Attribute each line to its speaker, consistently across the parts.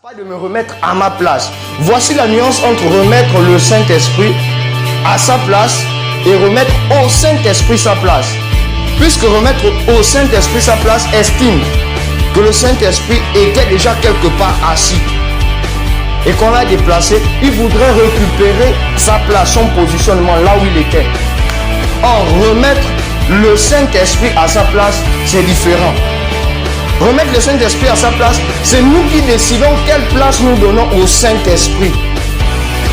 Speaker 1: Pas de me remettre à ma place. Voici la nuance entre remettre le Saint-Esprit à sa place et remettre au Saint-Esprit sa place. Puisque remettre au Saint-Esprit sa place estime que le Saint-Esprit était déjà quelque part assis et qu'on l'a déplacé, il voudrait récupérer sa place, son positionnement là où il était. Or, remettre le Saint-Esprit à sa place, c'est différent. Remettre le Saint-Esprit à sa place, c'est nous qui décidons quelle place nous donnons au Saint-Esprit.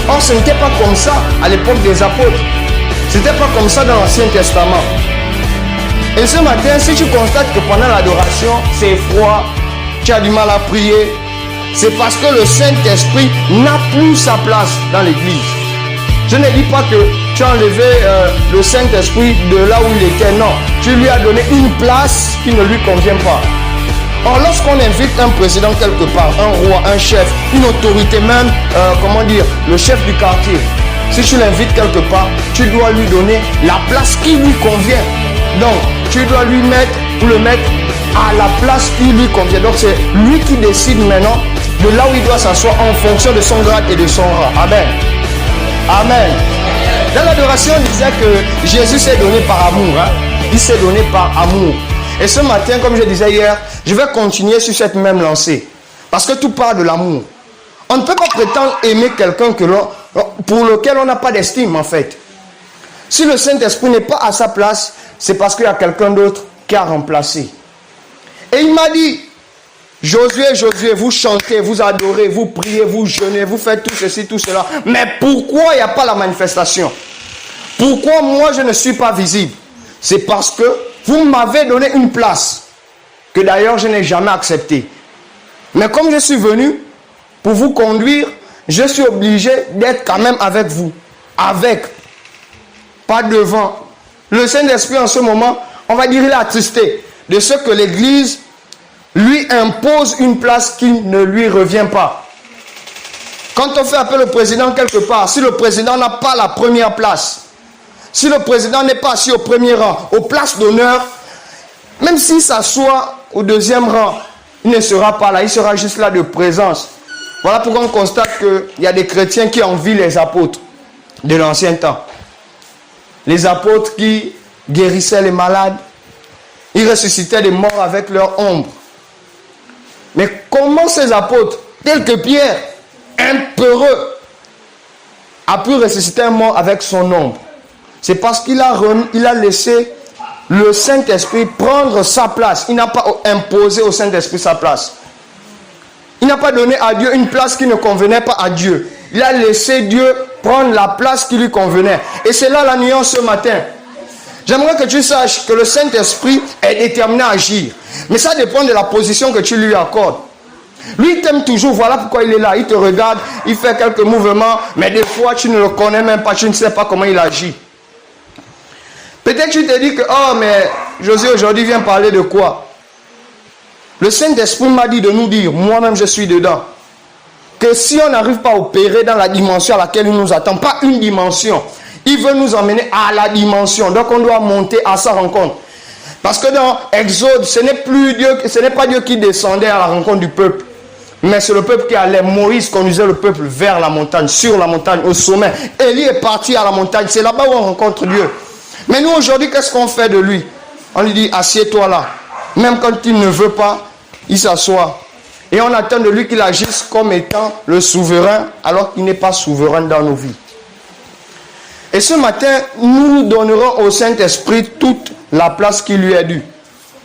Speaker 1: Or, ce n'était pas comme ça à l'époque des apôtres. Ce n'était pas comme ça dans l'Ancien Testament. Et ce matin, si tu constates que pendant l'adoration, c'est froid, tu as du mal à prier, c'est parce que le Saint-Esprit n'a plus sa place dans l'église. Je ne dis pas que tu as enlevé le Saint-Esprit de là où il était. Non, tu lui as donné une place qui ne lui convient pas. Or, lorsqu'on invite un président quelque part, un roi, un chef, une autorité même, le chef du quartier, si tu l'invites quelque part, tu dois lui donner la place qui lui convient. Donc, tu dois lui mettre ou le mettre à la place qui lui convient. Donc, c'est lui qui décide maintenant de là où il doit s'asseoir en fonction de son grade et de son rang. Amen. Amen. Dans l'adoration, on disait que Jésus s'est donné par amour. Il s'est donné par amour. Et ce matin, comme je disais hier, je vais continuer sur cette même lancée. Parce que tout part de l'amour. On ne peut pas prétendre aimer quelqu'un pour lequel on n'a pas d'estime, en fait. Si le Saint-Esprit n'est pas à sa place, c'est parce qu'il y a quelqu'un d'autre qui a remplacé. Et il m'a dit, Josué, vous chantez, vous adorez, vous priez, vous jeûnez, vous faites tout ceci, tout cela. Mais pourquoi il n'y a pas la manifestation? Pourquoi moi je ne suis pas visible? C'est parce que vous m'avez donné une place que d'ailleurs je n'ai jamais acceptée. Mais comme je suis venu pour vous conduire, je suis obligé d'être quand même avec vous. Avec, pas devant. Le Saint-Esprit en ce moment, on va dire il est attristé de ce que l'Église lui impose une place qui ne lui revient pas. Quand on fait appel au président quelque part, si le président n'a pas la première place, si le président n'est pas assis au premier rang, aux places d'honneur, même s'il s'assoit au deuxième rang, il ne sera pas là, il sera juste là de présence. Voilà pourquoi on constate qu'il y a des chrétiens qui envient les apôtres de l'ancien temps. Les apôtres qui guérissaient les malades, ils ressuscitaient les morts avec leur ombre. Mais comment ces apôtres, tels que Pierre, un peureux, a pu ressusciter un mort avec son ombre? C'est parce qu'il a laissé le Saint-Esprit prendre sa place. Il n'a pas imposé au Saint-Esprit sa place. Il n'a pas donné à Dieu une place qui ne convenait pas à Dieu. Il a laissé Dieu prendre la place qui lui convenait. Et c'est là la nuance ce matin. J'aimerais que tu saches que le Saint-Esprit est déterminé à agir. Mais ça dépend de la position que tu lui accordes. Lui, il t'aime toujours, voilà pourquoi il est là. Il te regarde, il fait quelques mouvements, mais des fois, tu ne le connais même pas, tu ne sais pas comment il agit. Peut-être tu te dis que, oh, mais Josué aujourd'hui vient parler de quoi? Le Saint-Esprit m'a dit de nous dire, moi-même je suis dedans, que si on n'arrive pas à opérer dans la dimension à laquelle il nous attend, pas une dimension, il veut nous emmener à la dimension. Donc on doit monter à sa rencontre. Parce que dans Exode, ce n'est pas Dieu qui descendait à la rencontre du peuple. Mais c'est le peuple qui allait. Moïse conduisait le peuple vers la montagne, sur la montagne, au sommet. Élie est parti à la montagne. C'est là-bas où on rencontre Dieu. Mais nous aujourd'hui, qu'est-ce qu'on fait de lui? On lui dit, assieds-toi là. Même quand il ne veut pas, il s'assoit. Et on attend de lui qu'il agisse comme étant le souverain, alors qu'il n'est pas souverain dans nos vies. Et ce matin, nous donnerons au Saint-Esprit toute la place qui lui est due.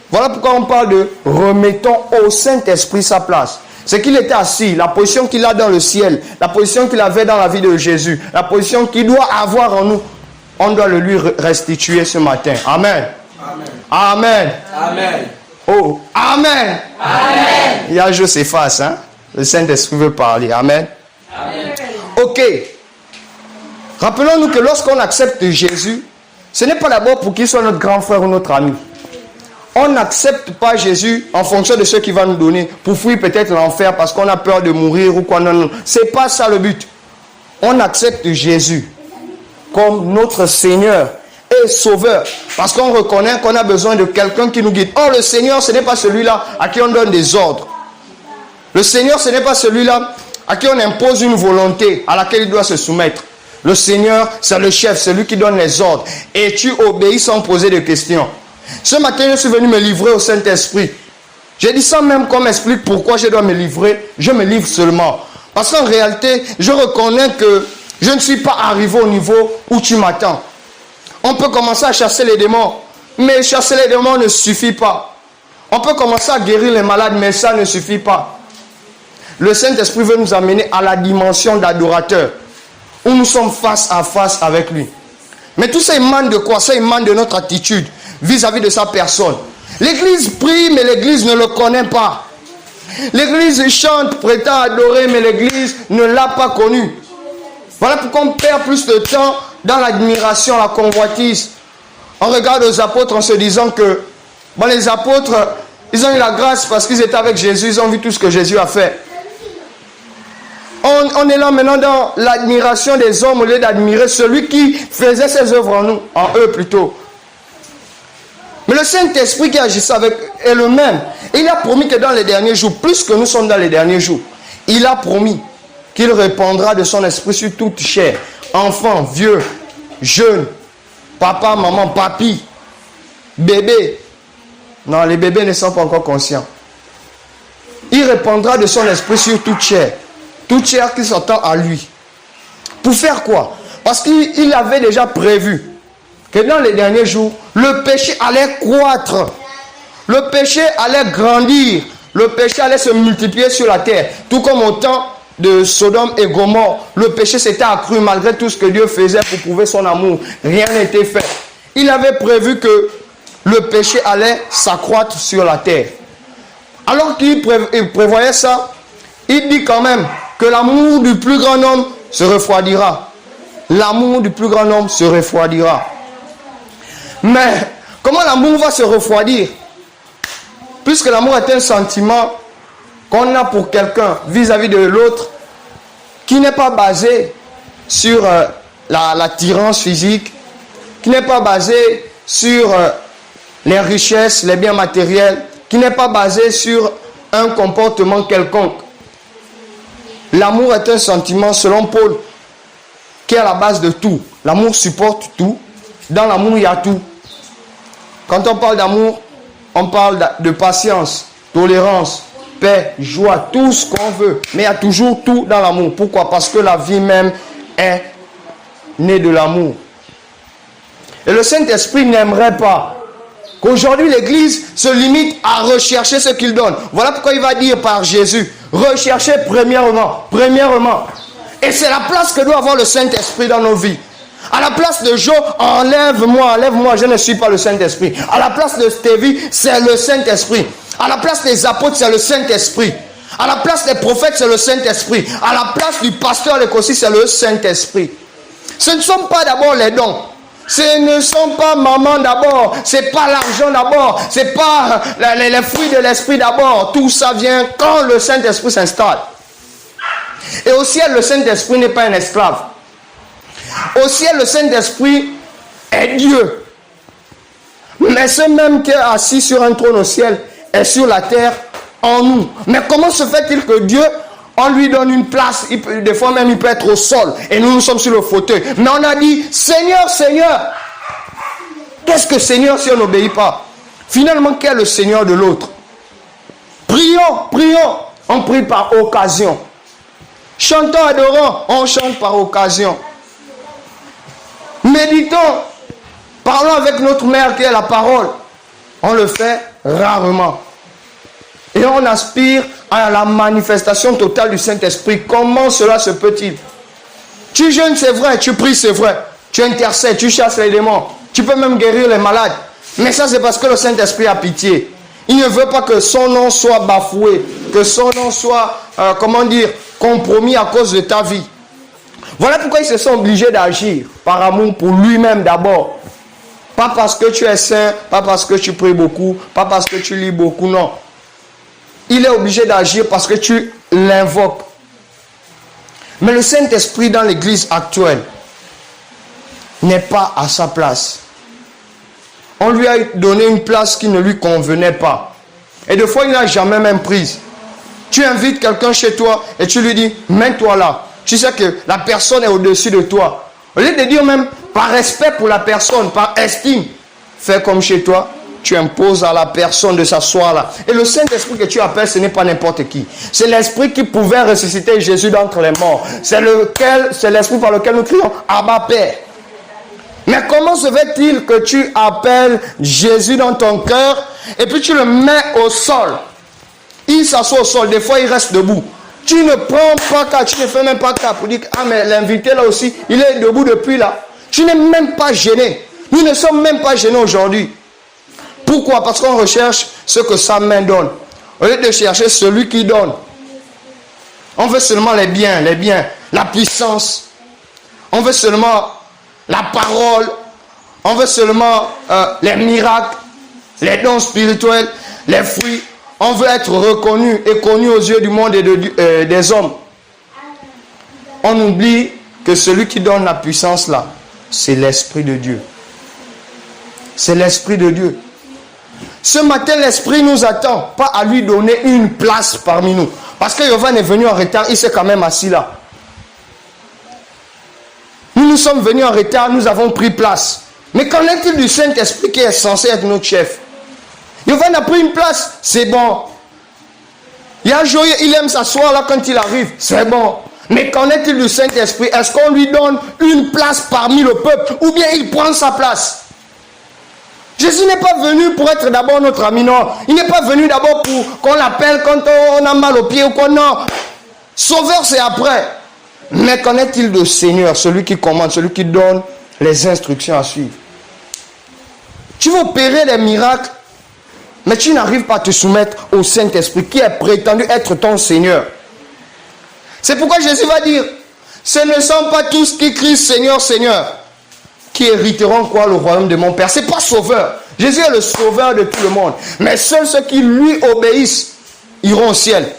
Speaker 1: Voilà pourquoi on parle de remettons au Saint-Esprit sa place. C'est qu'il était assis, la position qu'il a dans le ciel, la position qu'il avait dans la vie de Jésus, la position qu'il doit avoir en nous, on doit le lui restituer ce matin. Amen. Amen. Amen. Amen. Oh, Amen. Amen. Il y a juste s'efface, hein. Le Saint-Esprit veut parler. Amen. Amen. Ok. Rappelons-nous que lorsqu'on accepte Jésus, ce n'est pas d'abord pour qu'il soit notre grand frère ou notre ami. On n'accepte pas Jésus en fonction de ce qu'il va nous donner, pour fuir peut-être l'enfer parce qu'on a peur de mourir ou quoi. Non, non. C'est pas ça le but. On accepte Jésus comme notre Seigneur et Sauveur. Parce qu'on reconnaît qu'on a besoin de quelqu'un qui nous guide. Or, le Seigneur, ce n'est pas celui-là à qui on donne des ordres. Le Seigneur, ce n'est pas celui-là à qui on impose une volonté à laquelle il doit se soumettre. Le Seigneur, c'est le chef, celui qui donne les ordres. Et tu obéis sans poser de questions. Ce matin, je suis venu me livrer au Saint-Esprit. J'ai dit sans même qu'on m'explique pourquoi je dois me livrer. Je me livre seulement. Parce qu'en réalité, je reconnais que je ne suis pas arrivé au niveau où tu m'attends. On peut commencer à chasser les démons. Mais chasser les démons ne suffit pas. On peut commencer à guérir les malades, mais ça ne suffit pas. Le Saint-Esprit veut nous amener à la dimension d'adorateur, où nous sommes face à face avec lui. Mais tout ça émane de quoi? Ça émane de notre attitude vis-à-vis de sa personne. L'Église prie, mais l'Église ne le connaît pas. L'Église chante, prétend adorer, mais l'Église ne l'a pas connu. Voilà pourquoi on perd plus de temps dans l'admiration, la convoitise. On regarde aux apôtres en se disant que les apôtres, ils ont eu la grâce parce qu'ils étaient avec Jésus, ils ont vu tout ce que Jésus a fait. On est là maintenant dans l'admiration des hommes au lieu d'admirer celui qui faisait ses œuvres en nous, en eux plutôt. Mais le Saint-Esprit qui agissait avec est le même. Et il a promis que dans les derniers jours, plus que nous sommes dans les derniers jours, il a promis qu'il répandra de son esprit sur toute chair. Enfants, vieux, jeunes, papa, maman, papy, bébé. Non, les bébés ne sont pas encore conscients. Il répandra de son esprit sur toute chair. Toute chair qui s'attend à lui. Pour faire quoi? Parce qu'il avait déjà prévu que dans les derniers jours, le péché allait croître. Le péché allait grandir. Le péché allait se multiplier sur la terre. Tout comme au temps de Sodome et Gomorrhe, le péché s'était accru malgré tout ce que Dieu faisait pour prouver son amour. Rien n'était fait. Il avait prévu que le péché allait s'accroître sur la terre. Alors qu'il prévoyait ça, il dit quand même que l'amour du plus grand homme se refroidira. L'amour du plus grand homme se refroidira. Mais comment l'amour va se refroidir? Puisque l'amour est un sentiment qu'on a pour quelqu'un vis-à-vis de l'autre qui n'est pas basé sur l'attirance physique, qui n'est pas basé sur les richesses, les biens matériels, qui n'est pas basé sur un comportement quelconque. L'amour est un sentiment, selon Paul, qui est à la base de tout. L'amour supporte tout. Dans l'amour, il y a tout. Quand on parle d'amour, on parle de patience, tolérance, paix, joie, tout ce qu'on veut. Mais il y a toujours tout dans l'amour. Pourquoi? Parce que la vie même est née de l'amour. Et le Saint-Esprit n'aimerait pas qu'aujourd'hui l'Église se limite à rechercher ce qu'il donne. Voilà pourquoi il va dire par Jésus, recherchez premièrement. Et c'est la place que doit avoir le Saint-Esprit dans nos vies. À la place de Joe, enlève-moi, je ne suis pas le Saint-Esprit. À la place de Stevie, c'est le Saint-Esprit. À la place des apôtres, c'est le Saint-Esprit. À la place des prophètes, c'est le Saint-Esprit. À la place du pasteur, l'écossais, c'est le Saint-Esprit. Ce ne sont pas d'abord les dons. Ce ne sont pas maman d'abord. Ce n'est pas l'argent d'abord. Ce n'est pas les fruits de l'esprit d'abord. Tout ça vient quand le Saint-Esprit s'installe. Et au ciel, le Saint-Esprit n'est pas un esclave. Au ciel, le Saint-Esprit est Dieu. Mais ce même qui est assis sur un trône au ciel est sur la terre en nous. Mais comment se fait-il que Dieu, on lui donne une place, des fois même il peut être au sol, et nous sommes sur le fauteuil. Mais on a dit, Seigneur, Seigneur. Qu'est-ce que Seigneur si on n'obéit pas? Finalement, quel est le Seigneur de l'autre? Prions. On prie par occasion. Chantons, adorons, on chante par occasion. Méditons, parlons avec notre mère qui est la parole. On le fait rarement. Et on aspire à la manifestation totale du Saint-Esprit. Comment cela se peut-il? Tu jeûnes, c'est vrai. Tu pries, c'est vrai. Tu intercèdes, tu chasses les démons. Tu peux même guérir les malades. Mais ça, c'est parce que le Saint-Esprit a pitié. Il ne veut pas que son nom soit bafoué. Que son nom soit, compromis à cause de ta vie. Voilà pourquoi ils se sont obligés d'agir par amour pour lui-même d'abord. Pas parce que tu es saint, pas parce que tu pries beaucoup, pas parce que tu lis beaucoup, non. Il est obligé d'agir parce que tu l'invoques. Mais le Saint-Esprit dans l'église actuelle n'est pas à sa place. On lui a donné une place qui ne lui convenait pas. Et des fois, il n'a jamais même prise. Tu invites quelqu'un chez toi et tu lui dis, mets-toi là. Tu sais que la personne est au-dessus de toi. Au lieu de dire même, par respect pour la personne, par estime, fais comme chez toi. Tu imposes à la personne de s'asseoir là. Et le Saint-Esprit que tu appelles, ce n'est pas n'importe qui. C'est l'Esprit qui pouvait ressusciter Jésus d'entre les morts. C'est l'Esprit par lequel nous crions, Abba Père. Mais comment se fait-il que tu appelles Jésus dans ton cœur et puis tu le mets au sol? Il s'assoit au sol, des fois il reste debout. Tu ne prends pas cas, tu ne fais même pas cas pour dire, ah mais l'invité là aussi, il est debout depuis là. Tu n'es même pas gêné. Nous ne sommes même pas gênés aujourd'hui. Pourquoi? Parce qu'on recherche ce que sa main donne. Au lieu de chercher celui qui donne. On veut seulement les biens, la puissance. On veut seulement la parole. On veut seulement les miracles, les dons spirituels, les fruits. On veut être reconnu et connu aux yeux du monde et des hommes. On oublie que celui qui donne la puissance là, c'est l'Esprit de Dieu. C'est l'Esprit de Dieu. Ce matin, l'Esprit nous attend, pas à lui donner une place parmi nous. Parce que Yovan est venu en retard, il s'est quand même assis là. Nous sommes venus en retard, nous avons pris place. Mais qu'en est-il du Saint-Esprit qui est censé être notre chef? Yovan a pris une place, c'est bon. Il y a Joël, il aime s'asseoir là quand il arrive, c'est bon. Mais qu'en est-il du Saint-Esprit? Est-ce qu'on lui donne une place parmi le peuple ou bien il prend sa place? Jésus n'est pas venu pour être d'abord notre ami, non. Il n'est pas venu d'abord pour qu'on l'appelle quand on a mal aux pieds ou qu'on non. Sauveur, c'est après. Mais qu'en est-il de Seigneur, celui qui commande, celui qui donne les instructions à suivre? Tu veux opérer des miracles, mais tu n'arrives pas à te soumettre au Saint-Esprit qui est prétendu être ton Seigneur. C'est pourquoi Jésus va dire, ce ne sont pas tous qui crient Seigneur, Seigneur, qui hériteront quoi le royaume de mon Père. Ce n'est pas sauveur. Jésus est le sauveur de tout le monde. Mais seuls ceux qui lui obéissent iront au ciel.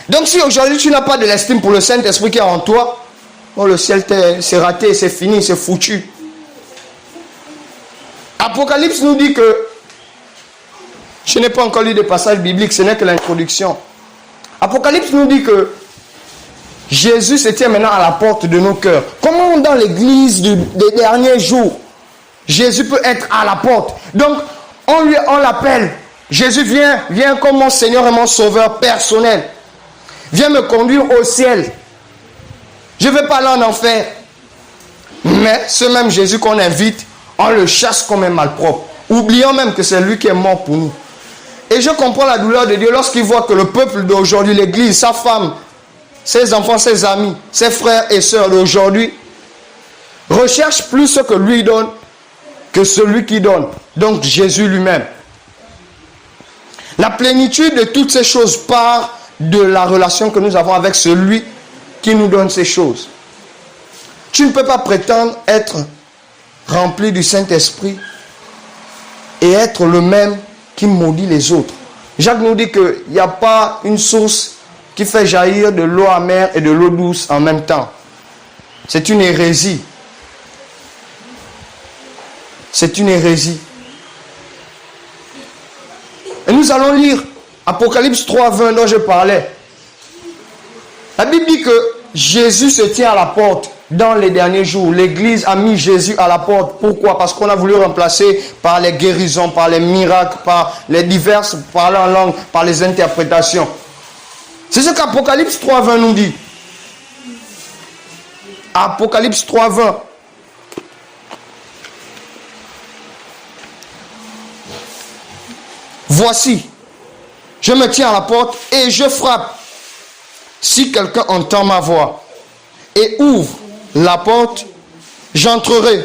Speaker 1: Donc si aujourd'hui tu n'as pas de l'estime pour le Saint-Esprit qui est en toi, oh, le ciel c'est raté, c'est fini, c'est foutu. Apocalypse nous dit que, je n'ai pas encore lu de passage biblique, ce n'est que l'introduction. Apocalypse nous dit que Jésus se tient maintenant à la porte de nos cœurs. Comment dans l'église des derniers jours, Jésus peut être à la porte? Donc, on l'appelle. Jésus viens comme mon Seigneur et mon Sauveur personnel. Viens me conduire au ciel. Je ne vais pas aller en enfer. Mais ce même Jésus qu'on invite, on le chasse comme un malpropre. Oublions même que c'est lui qui est mort pour nous. Et je comprends la douleur de Dieu lorsqu'il voit que le peuple d'aujourd'hui, l'église, sa femme, ses enfants, ses amis, ses frères et sœurs d'aujourd'hui recherchent plus ce que lui donne que celui qui donne. Donc Jésus lui-même. La plénitude de toutes ces choses part de la relation que nous avons avec celui qui nous donne ces choses. Tu ne peux pas prétendre être rempli du Saint-Esprit et être le même qui maudit les autres. Jacques nous dit qu'il n'y a pas une source qui fait jaillir de l'eau amère et de l'eau douce en même temps. C'est une hérésie. C'est une hérésie. Et nous allons lire Apocalypse 3:20 dont je parlais. La Bible dit que Jésus se tient à la porte dans les derniers jours. L'Église a mis Jésus à la porte. Pourquoi? Parce qu'on a voulu remplacer par les guérisons, par les miracles, par les diverses parler en langue, par les interprétations. C'est ce qu'Apocalypse 3:20 nous dit. Apocalypse 3:20. Voici, je me tiens à la porte et je frappe. Si quelqu'un entend ma voix et ouvre la porte, j'entrerai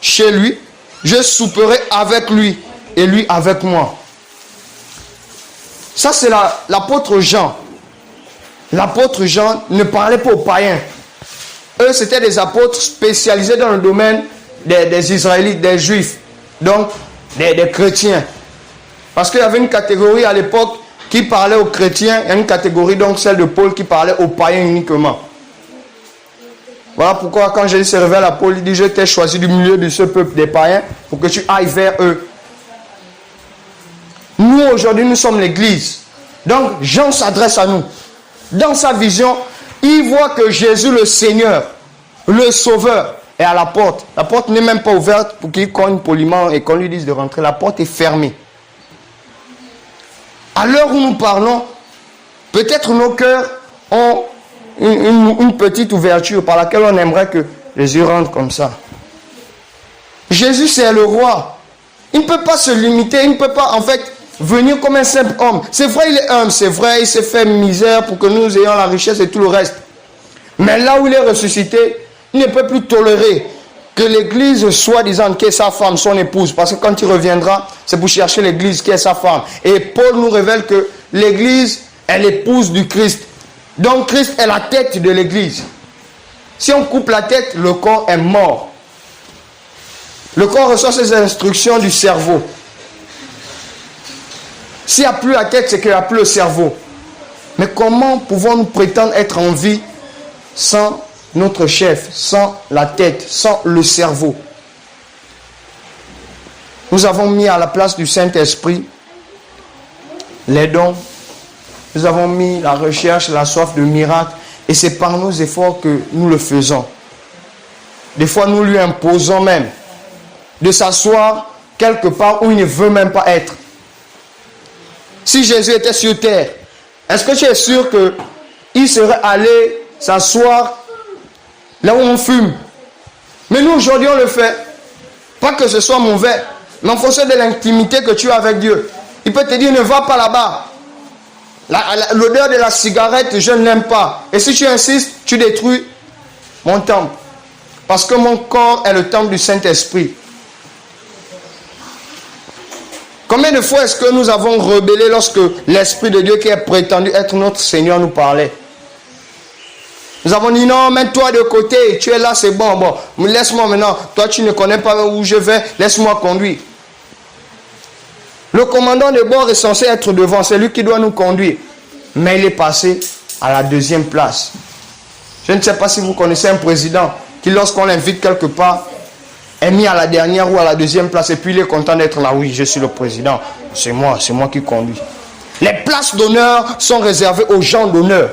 Speaker 1: chez lui, je souperai avec lui et lui avec moi. Ça, c'est l'apôtre Jean. L'apôtre Jean ne parlait pas aux païens. Eux, c'était des apôtres spécialisés dans le domaine des Israélites, des Juifs, donc des chrétiens. Parce qu'il y avait une catégorie à l'époque qui parlait aux chrétiens, et une catégorie, donc celle de Paul, qui parlait aux païens uniquement. Voilà pourquoi quand Jésus se révèle à Paul, il dit, je t'ai choisi du milieu de ce peuple des païens pour que tu ailles vers eux. Nous, aujourd'hui, nous sommes l'église. Donc, Jean s'adresse à nous. Dans sa vision, il voit que Jésus, le Seigneur, le Sauveur, est à la porte. La porte n'est même pas ouverte pour qu'il cogne poliment et qu'on lui dise de rentrer. La porte est fermée. À l'heure où nous parlons, peut-être nos cœurs ont une petite ouverture par laquelle on aimerait que Jésus rentre comme ça. Jésus, c'est le roi. Il ne peut pas se limiter, il ne peut pas en fait venir comme un simple homme. C'est vrai, il est humble, c'est vrai, il s'est fait misère pour que nous ayons la richesse et tout le reste. Mais là où il est ressuscité, il ne peut plus tolérer que l'église soi-disant qui est sa femme, son épouse. Parce que quand il reviendra, c'est pour chercher l'église qui est sa femme. Et Paul nous révèle que l'église est l'épouse du Christ. Donc Christ est la tête de l'église. Si on coupe la tête, le corps est mort. Le corps reçoit ses instructions du cerveau. S'il n'y a plus la tête, c'est qu'il n'y a plus le cerveau. Mais comment pouvons-nous prétendre être en vie sans notre chef, sans la tête, sans le cerveau? Nous avons mis à la place du Saint-Esprit les dons. Nous avons mis la recherche, la soif de miracles. Et c'est par nos efforts que nous le faisons. Des fois, nous lui imposons même de s'asseoir quelque part où il ne veut même pas être. Si Jésus était sur terre, est-ce que tu es sûr qu'il serait allé s'asseoir là où on fume? Mais nous, aujourd'hui, on le fait. Pas que ce soit mauvais, mais en fonction de l'intimité que tu as avec Dieu. Il peut te dire, ne va pas là-bas. L'odeur de la cigarette, je ne l'aime pas. Et si tu insistes, tu détruis mon temple. Parce que mon corps est le temple du Saint-Esprit. Combien de fois est-ce que nous avons rebellé lorsque l'Esprit de Dieu qui est prétendu être notre Seigneur nous parlait? Nous avons dit non, mets-toi de côté, tu es là, c'est bon, laisse-moi maintenant, toi tu ne connais pas où je vais, laisse-moi conduire. Le commandant de bord est censé être devant, c'est lui qui doit nous conduire. Mais il est passé à la deuxième place. Je ne sais pas si vous connaissez un président qui, lorsqu'on l'invite quelque part, est mis à la dernière ou à la deuxième place et puis il est content d'être là. Oui, je suis le président, c'est moi qui conduis. Les places d'honneur sont réservées aux gens d'honneur.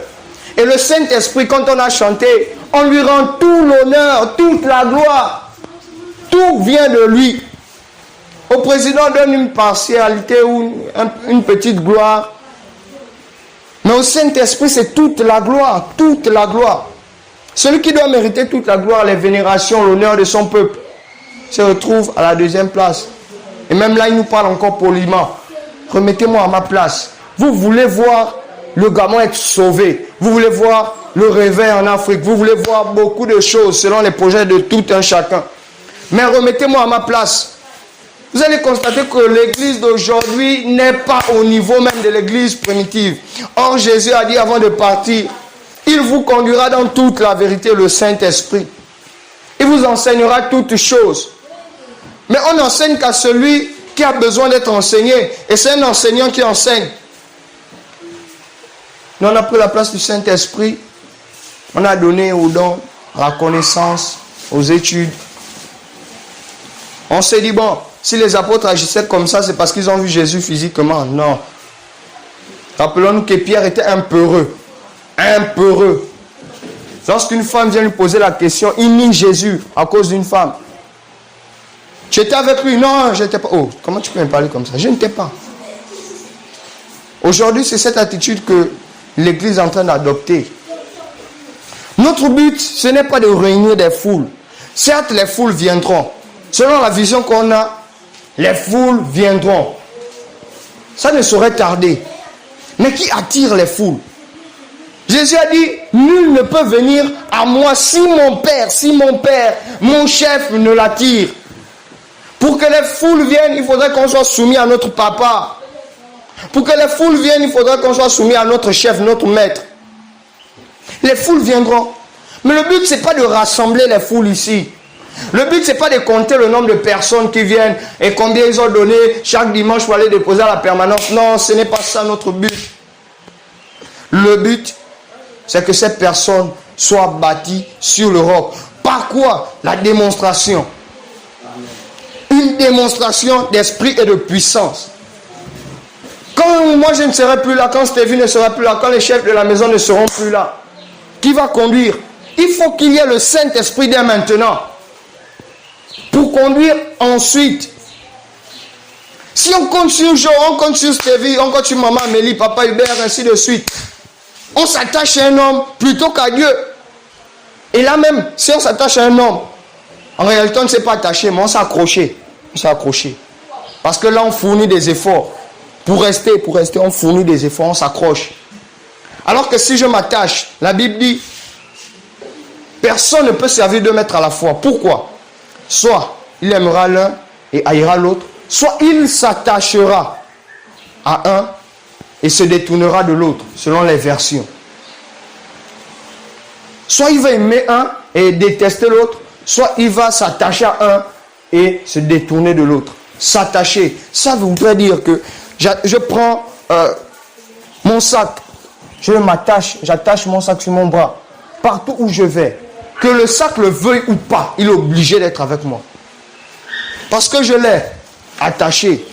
Speaker 1: Et le Saint-Esprit, quand on a chanté, on lui rend tout l'honneur, toute la gloire. Tout vient de lui. Au président, on donne une partialité ou une petite gloire. Mais au Saint-Esprit, c'est toute la gloire, toute la gloire. Celui qui doit mériter toute la gloire, les vénérations, l'honneur de son peuple, se retrouve à la deuxième place. Et même là, il nous parle encore poliment. Remettez-moi à ma place. Vous voulez voir le gamin être sauvé. Vous voulez voir le réveil en Afrique. Vous voulez voir beaucoup de choses selon les projets de tout un chacun. Mais remettez-moi à ma place. Vous allez constater que l'église d'aujourd'hui n'est pas au niveau même de l'église primitive. Or, Jésus a dit avant de partir, il vous conduira dans toute la vérité, le Saint-Esprit. Il vous enseignera toutes choses. Mais on n'enseigne qu'à celui qui a besoin d'être enseigné. Et c'est un enseignant qui enseigne. Nous, on a pris la place du Saint-Esprit. On a donné aux dons, à la connaissance, aux études. On s'est dit, bon, si les apôtres agissaient comme ça, c'est parce qu'ils ont vu Jésus physiquement. Non. Rappelons-nous que Pierre était un peureux. Un peureux. Lorsqu'une femme vient lui poser la question, il nie Jésus à cause d'une femme. Tu étais avec lui? Non, je n'étais pas. Oh, comment tu peux me parler comme ça? Je n'étais pas. Aujourd'hui, c'est cette attitude que l'Église est en train d'adopter. Notre but, ce n'est pas de réunir des foules. Certes, les foules viendront. Selon la vision qu'on a, les foules viendront. Ça ne saurait tarder. Mais qui attire les foules? Jésus a dit, nul ne peut venir à moi si mon Père, mon chef ne l'attire. Pour que les foules viennent, il faudrait qu'on soit soumis à notre papa. Pour que les foules viennent, il faudrait qu'on soit soumis à notre chef, notre maître. Les foules viendront. Mais le but, ce n'est pas de rassembler les foules ici. Le but, ce n'est pas de compter le nombre de personnes qui viennent et combien ils ont donné chaque dimanche pour aller déposer à la permanence. Non, ce n'est pas ça notre but. Le but, c'est que ces personnes soient bâties sur le roc. Par quoi? La démonstration. Une démonstration d'esprit et de puissance. Quand moi je ne serai plus là, quand Stevie ne sera plus là, quand les chefs de la maison ne seront plus là, qui va conduire? Il faut qu'il y ait le Saint-Esprit dès maintenant pour conduire ensuite. Si on compte sur Joe, on compte sur Stevie, on compte sur maman Amélie, papa Hubert, ainsi de suite, on s'attache à un homme plutôt qu'à Dieu. Et là même, si on s'attache à un homme, en réalité on ne s'est pas attaché, mais on s'est accroché. On s'est accroché. Parce que là on fournit des efforts. Pour rester, on fournit des efforts, on s'accroche. Alors que si je m'attache, la Bible dit, personne ne peut servir deux maîtres à la fois. Pourquoi? Soit il aimera l'un et haïra l'autre, soit il s'attachera à un et se détournera de l'autre, selon les versions. Soit il va aimer un et détester l'autre, soit il va s'attacher à un et se détourner de l'autre. S'attacher, ça voudrait dire que je prends mon sac, je m'attache, j'attache mon sac sur mon bras, partout où je vais. Que le sac le veuille ou pas, il est obligé d'être avec moi. Parce que je l'ai attaché.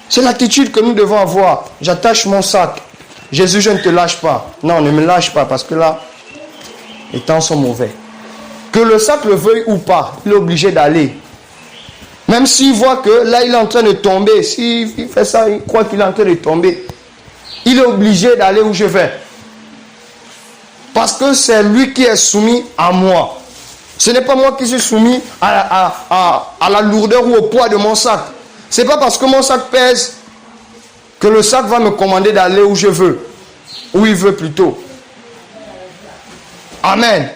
Speaker 1: C'est l'attitude que nous devons avoir. J'attache mon sac. Jésus, je ne te lâche pas. Non, ne me lâche pas parce que là, les temps sont mauvais. Que le sac le veuille ou pas, il est obligé d'aller. Même s'il voit que là, il est en train de tomber. S'il fait ça, il croit qu'il est en train de tomber. Il est obligé d'aller où je vais. Parce que c'est lui qui est soumis à moi. Ce n'est pas moi qui suis soumis à la lourdeur ou au poids de mon sac. Ce n'est pas parce que mon sac pèse que le sac va me commander d'aller où je veux. Où il veut plutôt. Amen.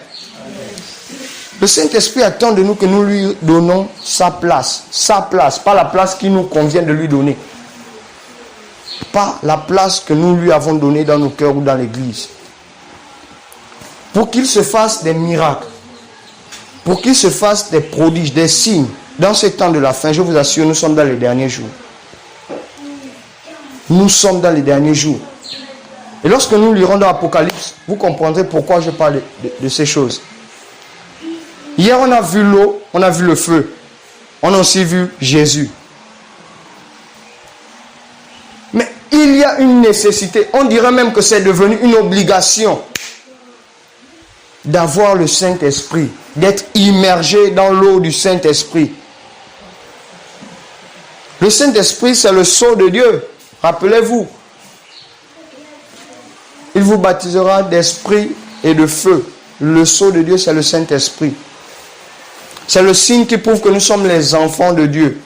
Speaker 1: Le Saint-Esprit attend de nous que nous lui donnons sa place. Sa place, pas la place qui nous convient de lui donner. Pas la place que nous lui avons donnée dans nos cœurs ou dans l'église. Pour qu'il se fasse des miracles, pour qu'il se fasse des prodiges, des signes, dans ce temps de la fin, je vous assure, nous sommes dans les derniers jours. Nous sommes dans les derniers jours. Et lorsque nous lirons dans l'Apocalypse, vous comprendrez pourquoi je parle de ces choses. Hier, on a vu l'eau, on a vu le feu. On a aussi vu Jésus. Mais il y a une nécessité, on dirait même que c'est devenu une obligation d'avoir le Saint-Esprit, d'être immergé dans l'eau du Saint-Esprit. Le Saint-Esprit, c'est le sceau de Dieu. Rappelez-vous. Il vous baptisera d'esprit et de feu. Le sceau de Dieu, c'est le Saint-Esprit. C'est le signe qui prouve que nous sommes les enfants de Dieu.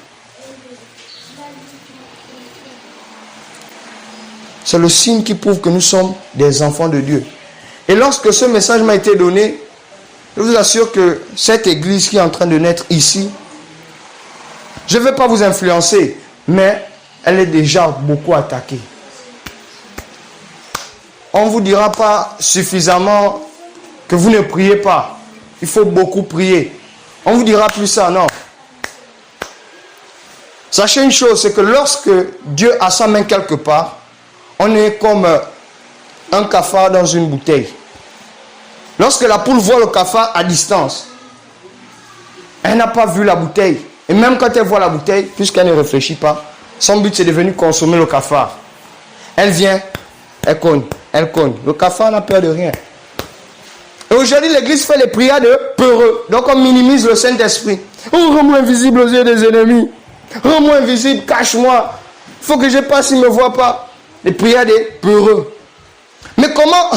Speaker 1: C'est le signe qui prouve que nous sommes des enfants de Dieu. Et lorsque ce message m'a été donné, je vous assure que cette église qui est en train de naître ici, je ne vais pas vous influencer, mais elle est déjà beaucoup attaquée. On ne vous dira pas suffisamment que vous ne priez pas. Il faut beaucoup prier. On ne vous dira plus ça, non. Sachez une chose, c'est que lorsque Dieu a sa main quelque part, on est comme un cafard dans une bouteille. Lorsque la poule voit le cafard à distance, elle n'a pas vu la bouteille. Et même quand elle voit la bouteille, puisqu'elle ne réfléchit pas, son but c'est de venir consommer le cafard. Elle vient, elle cogne, elle cogne. Le cafard n'a peur de rien. Et aujourd'hui, l'église fait les prières de peureux. Donc on minimise le Saint-Esprit. Oh, rends-moi invisible aux yeux des ennemis. Rends-moi invisible, cache-moi. Il faut que je passe, il ne me voit pas. Les prières des peureux. Mais comment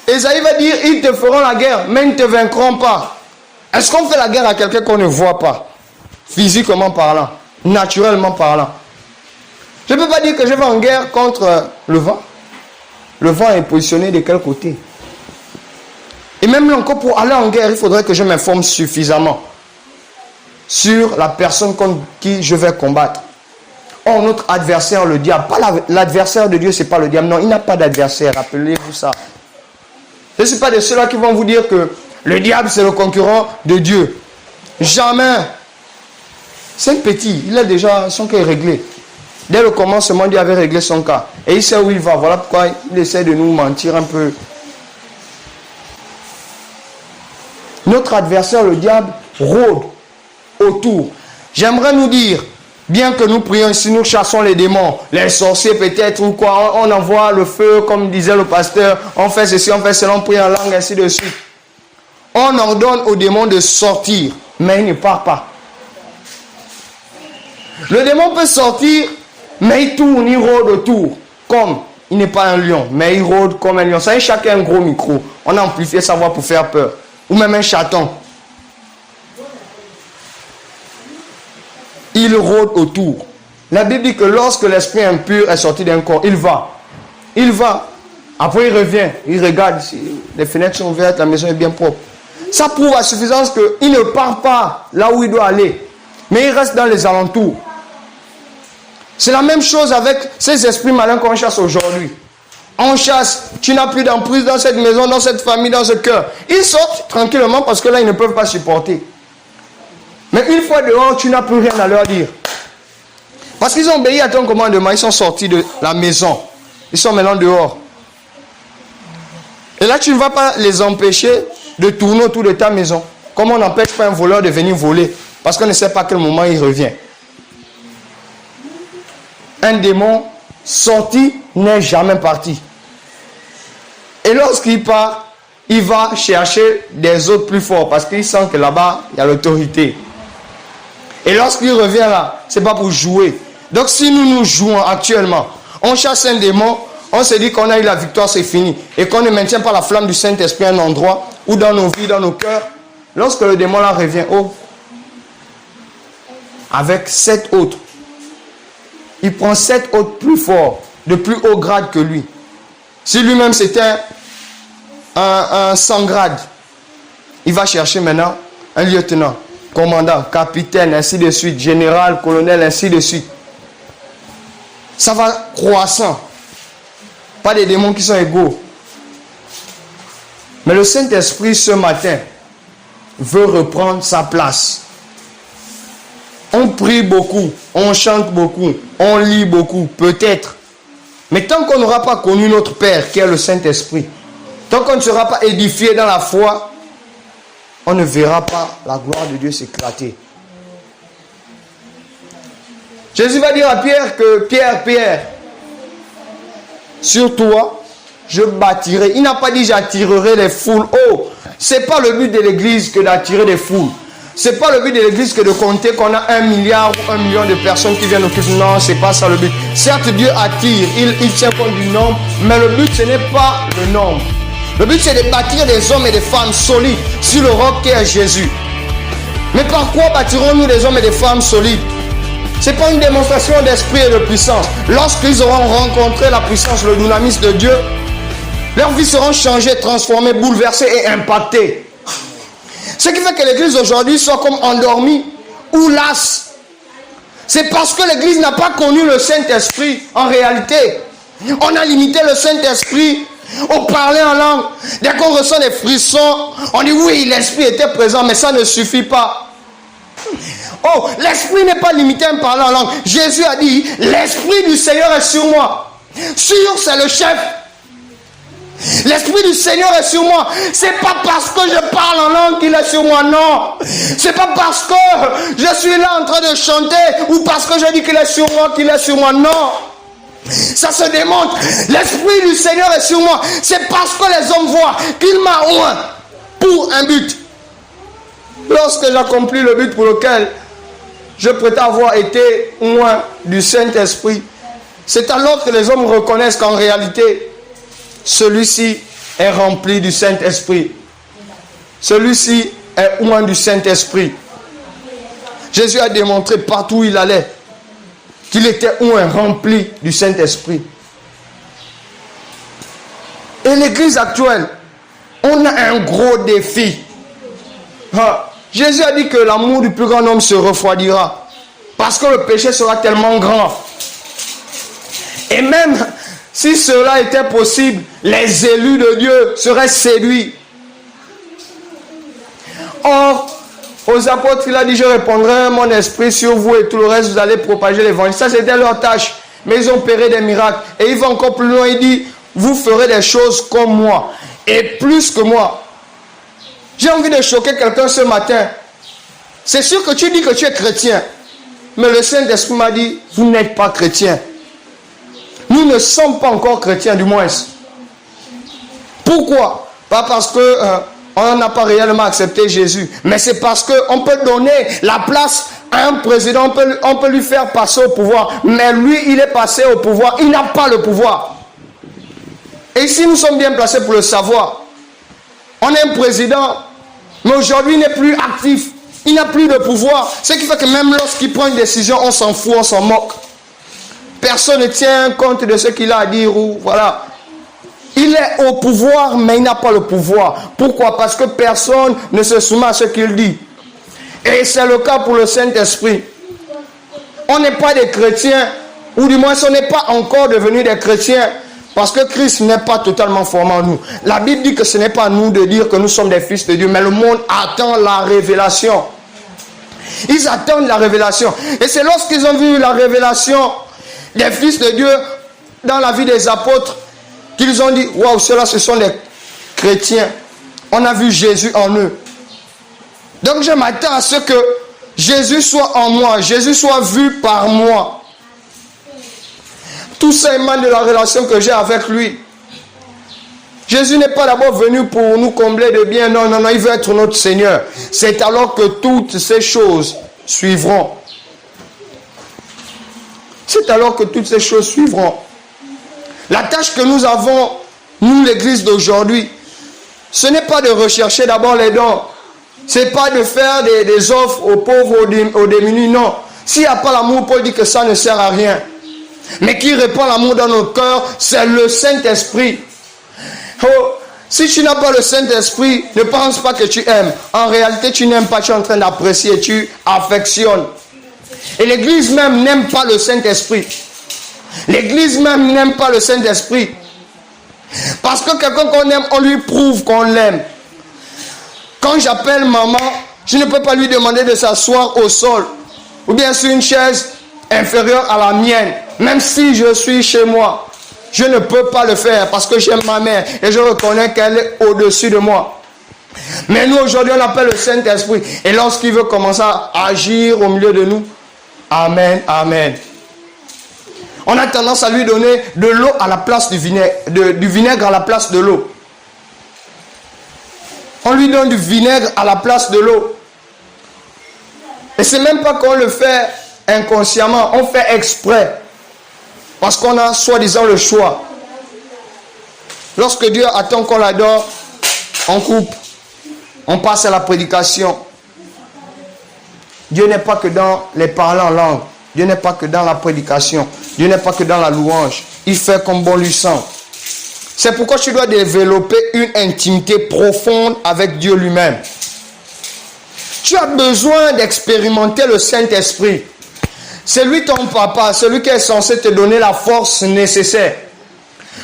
Speaker 1: Esaïe va dire, ils te feront la guerre, mais ils ne te vaincront pas. Est-ce qu'on fait la guerre à quelqu'un qu'on ne voit pas? Physiquement parlant, naturellement parlant. Je ne peux pas dire que je vais en guerre contre le vent. Le vent est positionné de quel côté? Et même là encore, pour aller en guerre, il faudrait que je m'informe suffisamment sur la personne contre qui je vais combattre. Or, notre adversaire, le diable, pas l'adversaire de Dieu, ce n'est pas le diable. Non, il n'a pas d'adversaire, rappelez-vous ça. Je ne suis pas de ceux-là qui vont vous dire que le diable, c'est le concurrent de Dieu. Jamais. C'est un petit, il a déjà son cas est réglé. Dès le commencement, Dieu avait réglé son cas. Et il sait où il va. Voilà pourquoi il essaie de nous mentir un peu. Notre adversaire, le diable, rôde autour. J'aimerais nous dire Bien que nous prions ici, nous chassons les démons, les sorciers peut-être ou quoi. On envoie le feu, comme disait le pasteur. On fait ceci, on fait cela, on prie en langue, ainsi de suite. On ordonne aux démons de sortir, mais il ne part pas. Le démon peut sortir, mais il tourne, il rôde autour. Comme, il n'est pas un lion, mais il rôde comme un lion. Ça, chacun a un gros micro. On a amplifié sa voix pour faire peur. Ou même un chaton. Il rôde autour. La Bible dit que lorsque l'esprit impur est sorti d'un corps, il va. Il va. Après, il revient. Il regarde si les fenêtres sont ouvertes, la maison est bien propre. Ça prouve à suffisance qu'il ne part pas là où il doit aller. Mais il reste dans les alentours. C'est la même chose avec ces esprits malins qu'on chasse aujourd'hui. On chasse, tu n'as plus d'emprise dans cette maison, dans cette famille, dans ce cœur. Ils sortent tranquillement parce que là, ils ne peuvent pas supporter. Mais une fois dehors, tu n'as plus rien à leur dire. Parce qu'ils ont obéi à ton commandement, ils sont sortis de la maison. Ils sont maintenant dehors. Et là, tu ne vas pas les empêcher de tourner autour de ta maison. Comme on n'empêche pas un voleur de venir voler. Parce qu'on ne sait pas à quel moment il revient. Un démon sorti n'est jamais parti. Et lorsqu'il part, il va chercher des autres plus forts. Parce qu'il sent que là-bas, il y a l'autorité. Et lorsqu'il revient là, ce n'est pas pour jouer. Donc si nous jouons actuellement, on chasse un démon, on se dit qu'on a eu la victoire, c'est fini. Et qu'on ne maintient pas la flamme du Saint-Esprit à un endroit, ou dans nos vies, dans nos cœurs. Lorsque le démon là revient, avec 7 autres, il prend 7 autres plus forts, de plus haut grade que lui. Si lui-même c'était un 100 grade, il va chercher maintenant un lieutenant, commandant, capitaine, ainsi de suite, général, colonel, ainsi de suite. Ça va croissant. Pas des démons qui sont égaux. Mais le Saint-Esprit ce matin veut reprendre sa place. On prie beaucoup, on chante beaucoup, on lit beaucoup, peut-être. Mais tant qu'on n'aura pas connu notre Père, qui est le Saint-Esprit, tant qu'on ne sera pas édifié dans la foi, on ne verra pas la gloire de Dieu s'éclater. Jésus va dire à Pierre que Pierre, sur toi, je bâtirai. Il n'a pas dit j'attirerai les foules. Oh, c'est pas le but de l'église que d'attirer des foules. C'est pas le but de l'église que de compter qu'on a 1 milliard ou 1 million de personnes qui viennent occuper. Non, c'est pas ça le but. Certes, Dieu attire, il tient compte du nombre, mais le but ce n'est pas le nombre. Le but c'est de bâtir des hommes et des femmes solides sur le roc qui est Jésus. Mais par quoi bâtirons-nous des hommes et des femmes solides? Ce n'est pas une démonstration d'esprit et de puissance. Lorsqu'ils auront rencontré la puissance, le dynamisme de Dieu, leurs vies seront changées, transformées, bouleversées et impactées. Ce qui fait que l'église aujourd'hui soit comme endormie ou lasse. C'est parce que l'église n'a pas connu le Saint-Esprit en réalité. On a limité le Saint-Esprit au parler en langue. Dès qu'on ressent des frissons, on dit oui, l'Esprit était présent, mais ça ne suffit pas. Oh, l'Esprit n'est pas limité à me parler en langue. Jésus a dit, l'Esprit du Seigneur est sur moi. Sur, c'est le chef. L'Esprit du Seigneur est sur moi. C'est pas parce que je parle en langue qu'il est sur moi, non. C'est pas parce que je suis là en train de chanter ou parce que je dis qu'il est sur moi qu'il est sur moi, non. Ça se démontre. L'Esprit du Seigneur est sur moi. C'est parce que les hommes voient qu'il m'a oint pour un but. Lorsque j'accomplis le but pour lequel je prétends avoir été oint du Saint-Esprit, c'est alors que les hommes reconnaissent qu'en réalité, celui-ci est rempli du Saint-Esprit. Celui-ci est oint du Saint-Esprit. Jésus a démontré partout où il allait qu'il était oint, rempli du Saint-Esprit. Et l'église actuelle, on a un gros défi. Jésus a dit que l'amour du plus grand homme se refroidira. Parce que le péché sera tellement grand. Et même si cela était possible, les élus de Dieu seraient séduits. Or, aux apôtres, il a dit, je répandrai mon esprit sur vous et tout le reste, vous allez propager l'évangile. Ça, c'était leur tâche. Mais ils ont opéré des miracles. Et il va encore plus loin, il dit, vous ferez des choses comme moi. Et plus que moi. J'ai envie de choquer quelqu'un ce matin. C'est sûr que tu dis que tu es chrétien. mais le Saint-Esprit m'a dit, vous n'êtes pas chrétien. Nous ne sommes pas encore chrétiens, du moins. Pourquoi? Pas parce que on n'a pas réellement accepté Jésus, mais c'est parce qu'on peut donner la place à un président, on peut lui faire passer au pouvoir, mais lui, il est passé au pouvoir, il n'a pas le pouvoir. Et ici, nous sommes bien placés pour le savoir. On a un président, mais aujourd'hui, il n'est plus actif, il n'a plus de pouvoir, ce qui fait que même lorsqu'il prend une décision, on s'en fout, on s'en moque. Personne ne tient compte de ce qu'il a à dire, ou voilà. Il est au pouvoir, mais il n'a pas le pouvoir. Pourquoi? Parce que personne ne se soumet à ce qu'il dit. Et c'est le cas pour le Saint-Esprit. On n'est pas des chrétiens, ou du moins, on n'est pas encore devenus des chrétiens, parce que Christ n'est pas totalement formé en nous. La Bible dit que ce n'est pas à nous de dire que nous sommes des fils de Dieu, mais le monde attend la révélation. Ils attendent la révélation. Et c'est lorsqu'ils ont vu la révélation des fils de Dieu dans la vie des apôtres, qu'ils ont dit, waouh, ceux-là, ce sont des chrétiens. On a vu Jésus en eux. Donc je m'attends à ce que Jésus soit en moi, Jésus soit vu par moi. Tout ça émane de la relation que j'ai avec lui. Jésus n'est pas d'abord venu pour nous combler de biens, non, non, non, il veut être notre Seigneur. C'est alors que toutes ces choses suivront. C'est alors que toutes ces choses suivront. La tâche que nous avons, nous l'église d'aujourd'hui, ce n'est pas de rechercher d'abord les dons. Ce n'est pas de faire des offres aux pauvres, aux démunis, non. S'il n'y a pas l'amour, Paul dit que ça ne sert à rien. Mais qui répand l'amour dans nos cœurs, c'est le Saint-Esprit. Oh, si tu n'as pas le Saint-Esprit, ne pense pas que tu aimes. En réalité, tu n'aimes pas, tu es en train d'apprécier, tu affectionnes. Et l'église même n'aime pas le Saint-Esprit. L'église même n'aime pas le Saint-Esprit. Parce que quelqu'un qu'on aime, on lui prouve qu'on l'aime. Quand j'appelle maman, je ne peux pas lui demander de s'asseoir au sol ou bien sur une chaise inférieure à la mienne. Même si je suis chez moi, je ne peux pas le faire parce que j'aime ma mère et je reconnais qu'elle est au-dessus de moi. Mais nous aujourd'hui on appelle le Saint-Esprit et lorsqu'il veut commencer à agir au milieu de nous, amen, amen. On a tendance à lui donner de l'eau à la place du vinaigre, du vinaigre à la place de l'eau. On lui donne du vinaigre à la place de l'eau. Et c'est même pas qu'on le fait inconsciemment, on fait exprès. Parce qu'on a soi-disant le choix. Lorsque Dieu attend qu'on l'adore, on coupe, on passe à la prédication. Dieu n'est pas que dans les parler en langue. Dieu n'est pas que dans la prédication. Dieu n'est pas que dans la louange. Il fait comme bon lui semble. C'est pourquoi tu dois développer une intimité profonde avec Dieu lui-même. Tu as besoin d'expérimenter le Saint-Esprit. C'est lui ton papa, celui qui est censé te donner la force nécessaire.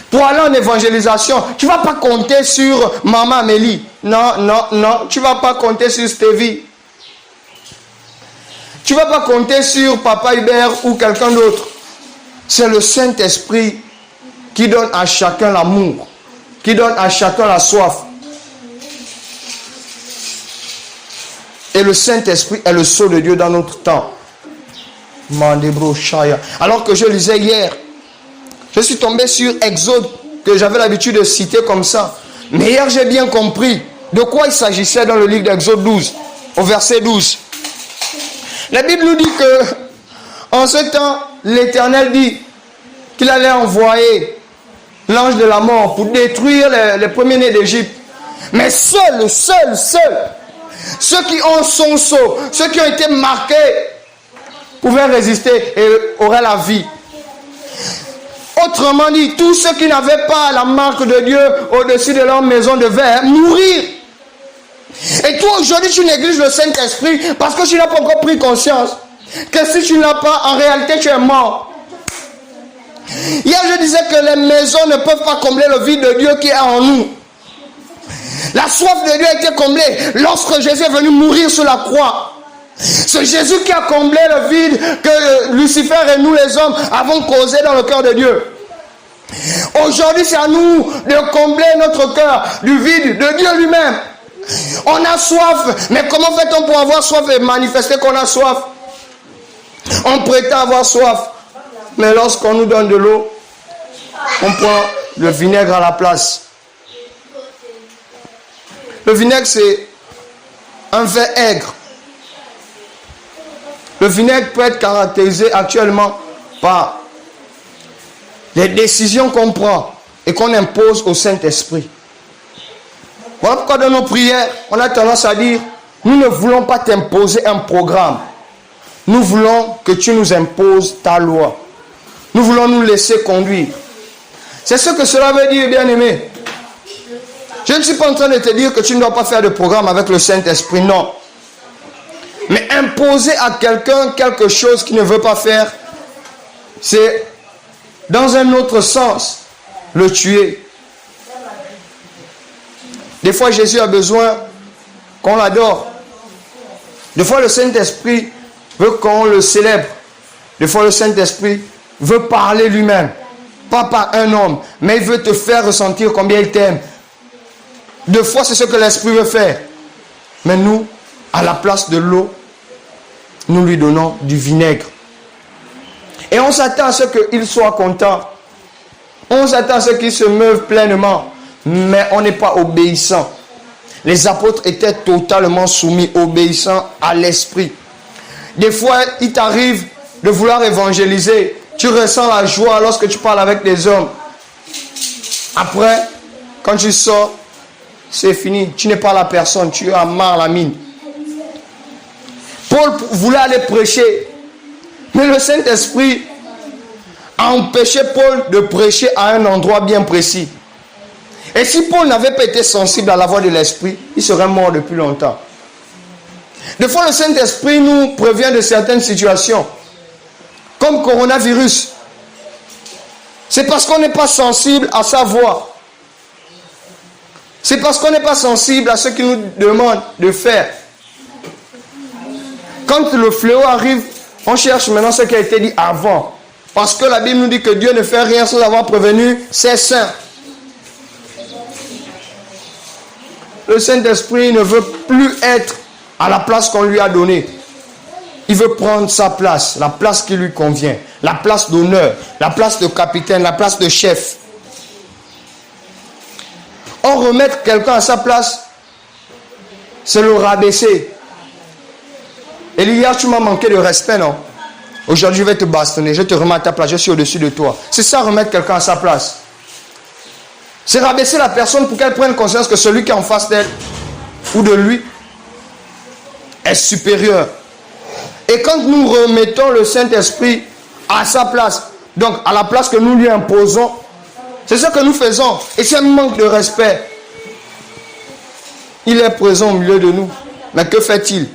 Speaker 1: Pour aller en évangélisation, tu ne vas pas compter sur maman Amélie. Non, non, non. Tu ne vas pas compter sur Stevie. Tu ne vas pas compter sur papa Hubert ou quelqu'un d'autre. C'est le Saint-Esprit qui donne à chacun l'amour, qui donne à chacun la soif. Et le Saint-Esprit est le sceau de Dieu dans notre temps. Mandebro Shaya. Alors que je lisais hier, je suis tombé sur Exode, que j'avais l'habitude de citer comme ça. Mais hier, j'ai bien compris de quoi il s'agissait dans le livre d'Exode 12, au verset 12. La Bible nous dit que, en ce temps, l'Éternel dit qu'il allait envoyer l'ange de la mort pour détruire les premiers-nés d'Égypte. Mais seuls, ceux qui ont son sceau, ceux qui ont été marqués, pouvaient résister et auraient la vie. Autrement dit, tous ceux qui n'avaient pas la marque de Dieu au-dessus de leur maison devaient mourir. Et toi aujourd'hui tu négliges le Saint-Esprit parce que tu n'as pas encore pris conscience que si tu n'as pas, en réalité tu es mort. Hier je disais que les maisons ne peuvent pas combler le vide de Dieu qui est en nous. La soif de Dieu a été comblée lorsque Jésus est venu mourir sur la croix. C'est Jésus qui a comblé le vide que Lucifer et nous les hommes avons causé dans le cœur de Dieu. Aujourd'hui c'est à nous de combler notre cœur du vide de Dieu lui-même. On a soif, mais comment fait-on pour avoir soif et manifester qu'on a soif? On prétend avoir soif, mais lorsqu'on nous donne de l'eau, on prend le vinaigre à la place. Le vinaigre, c'est un vin aigre. Le vinaigre peut être caractérisé actuellement par les décisions qu'on prend et qu'on impose au Saint-Esprit. Voilà pourquoi dans nos prières, on a tendance à dire, nous ne voulons pas t'imposer un programme. Nous voulons que tu nous imposes ta loi. Nous voulons nous laisser conduire. C'est ce que cela veut dire, bien-aimé. Je ne suis pas en train de te dire que tu ne dois pas faire de programme avec le Saint-Esprit, non. Mais imposer à quelqu'un quelque chose qu'il ne veut pas faire, c'est, dans un autre sens, le tuer. Des fois, Jésus a besoin qu'on l'adore. Des fois, le Saint-Esprit veut qu'on le célèbre. Des fois, le Saint-Esprit veut parler lui-même. Pas par un homme, mais il veut te faire ressentir combien il t'aime. Des fois, c'est ce que l'Esprit veut faire. Mais nous, à la place de l'eau, nous lui donnons du vinaigre. Et on s'attend à ce qu'il soit content. On s'attend à ce qu'il se meuve pleinement. Mais on n'est pas obéissant. Les apôtres étaient totalement soumis, obéissants à l'Esprit. Des fois, il t'arrive de vouloir évangéliser. Tu ressens la joie lorsque tu parles avec des hommes. Après, quand tu sors, c'est fini. Tu n'es pas la personne. Tu as marre la mine. Paul voulait aller prêcher. Mais le Saint-Esprit a empêché Paul de prêcher à un endroit bien précis. Et si Paul n'avait pas été sensible à la voix de l'Esprit, il serait mort depuis longtemps. Des fois, le Saint-Esprit nous prévient de certaines situations. Comme coronavirus. C'est parce qu'on n'est pas sensible à sa voix. C'est parce qu'on n'est pas sensible à ce qu'il nous demande de faire. Quand le fléau arrive, on cherche maintenant ce qui a été dit avant. Parce que la Bible nous dit que Dieu ne fait rien sans avoir prévenu ses saints. Le Saint-Esprit ne veut plus être à la place qu'on lui a donnée. Il veut prendre sa place, la place qui lui convient, la place d'honneur, la place de capitaine, la place de chef. Or, remettre quelqu'un à sa place, c'est le rabaisser. Elia, tu m'as manqué de respect, non? Aujourd'hui, je vais te bastonner, je te remets à ta place, je suis au-dessus de toi. C'est ça, remettre quelqu'un à sa place. C'est rabaisser la personne pour qu'elle prenne conscience que celui qui est en face d'elle ou de lui est supérieur. Et quand nous remettons le Saint-Esprit à sa place, donc à la place que nous lui imposons, c'est ce que nous faisons. Et c'est un manque de respect. Il est présent au milieu de nous. Mais que fait-il?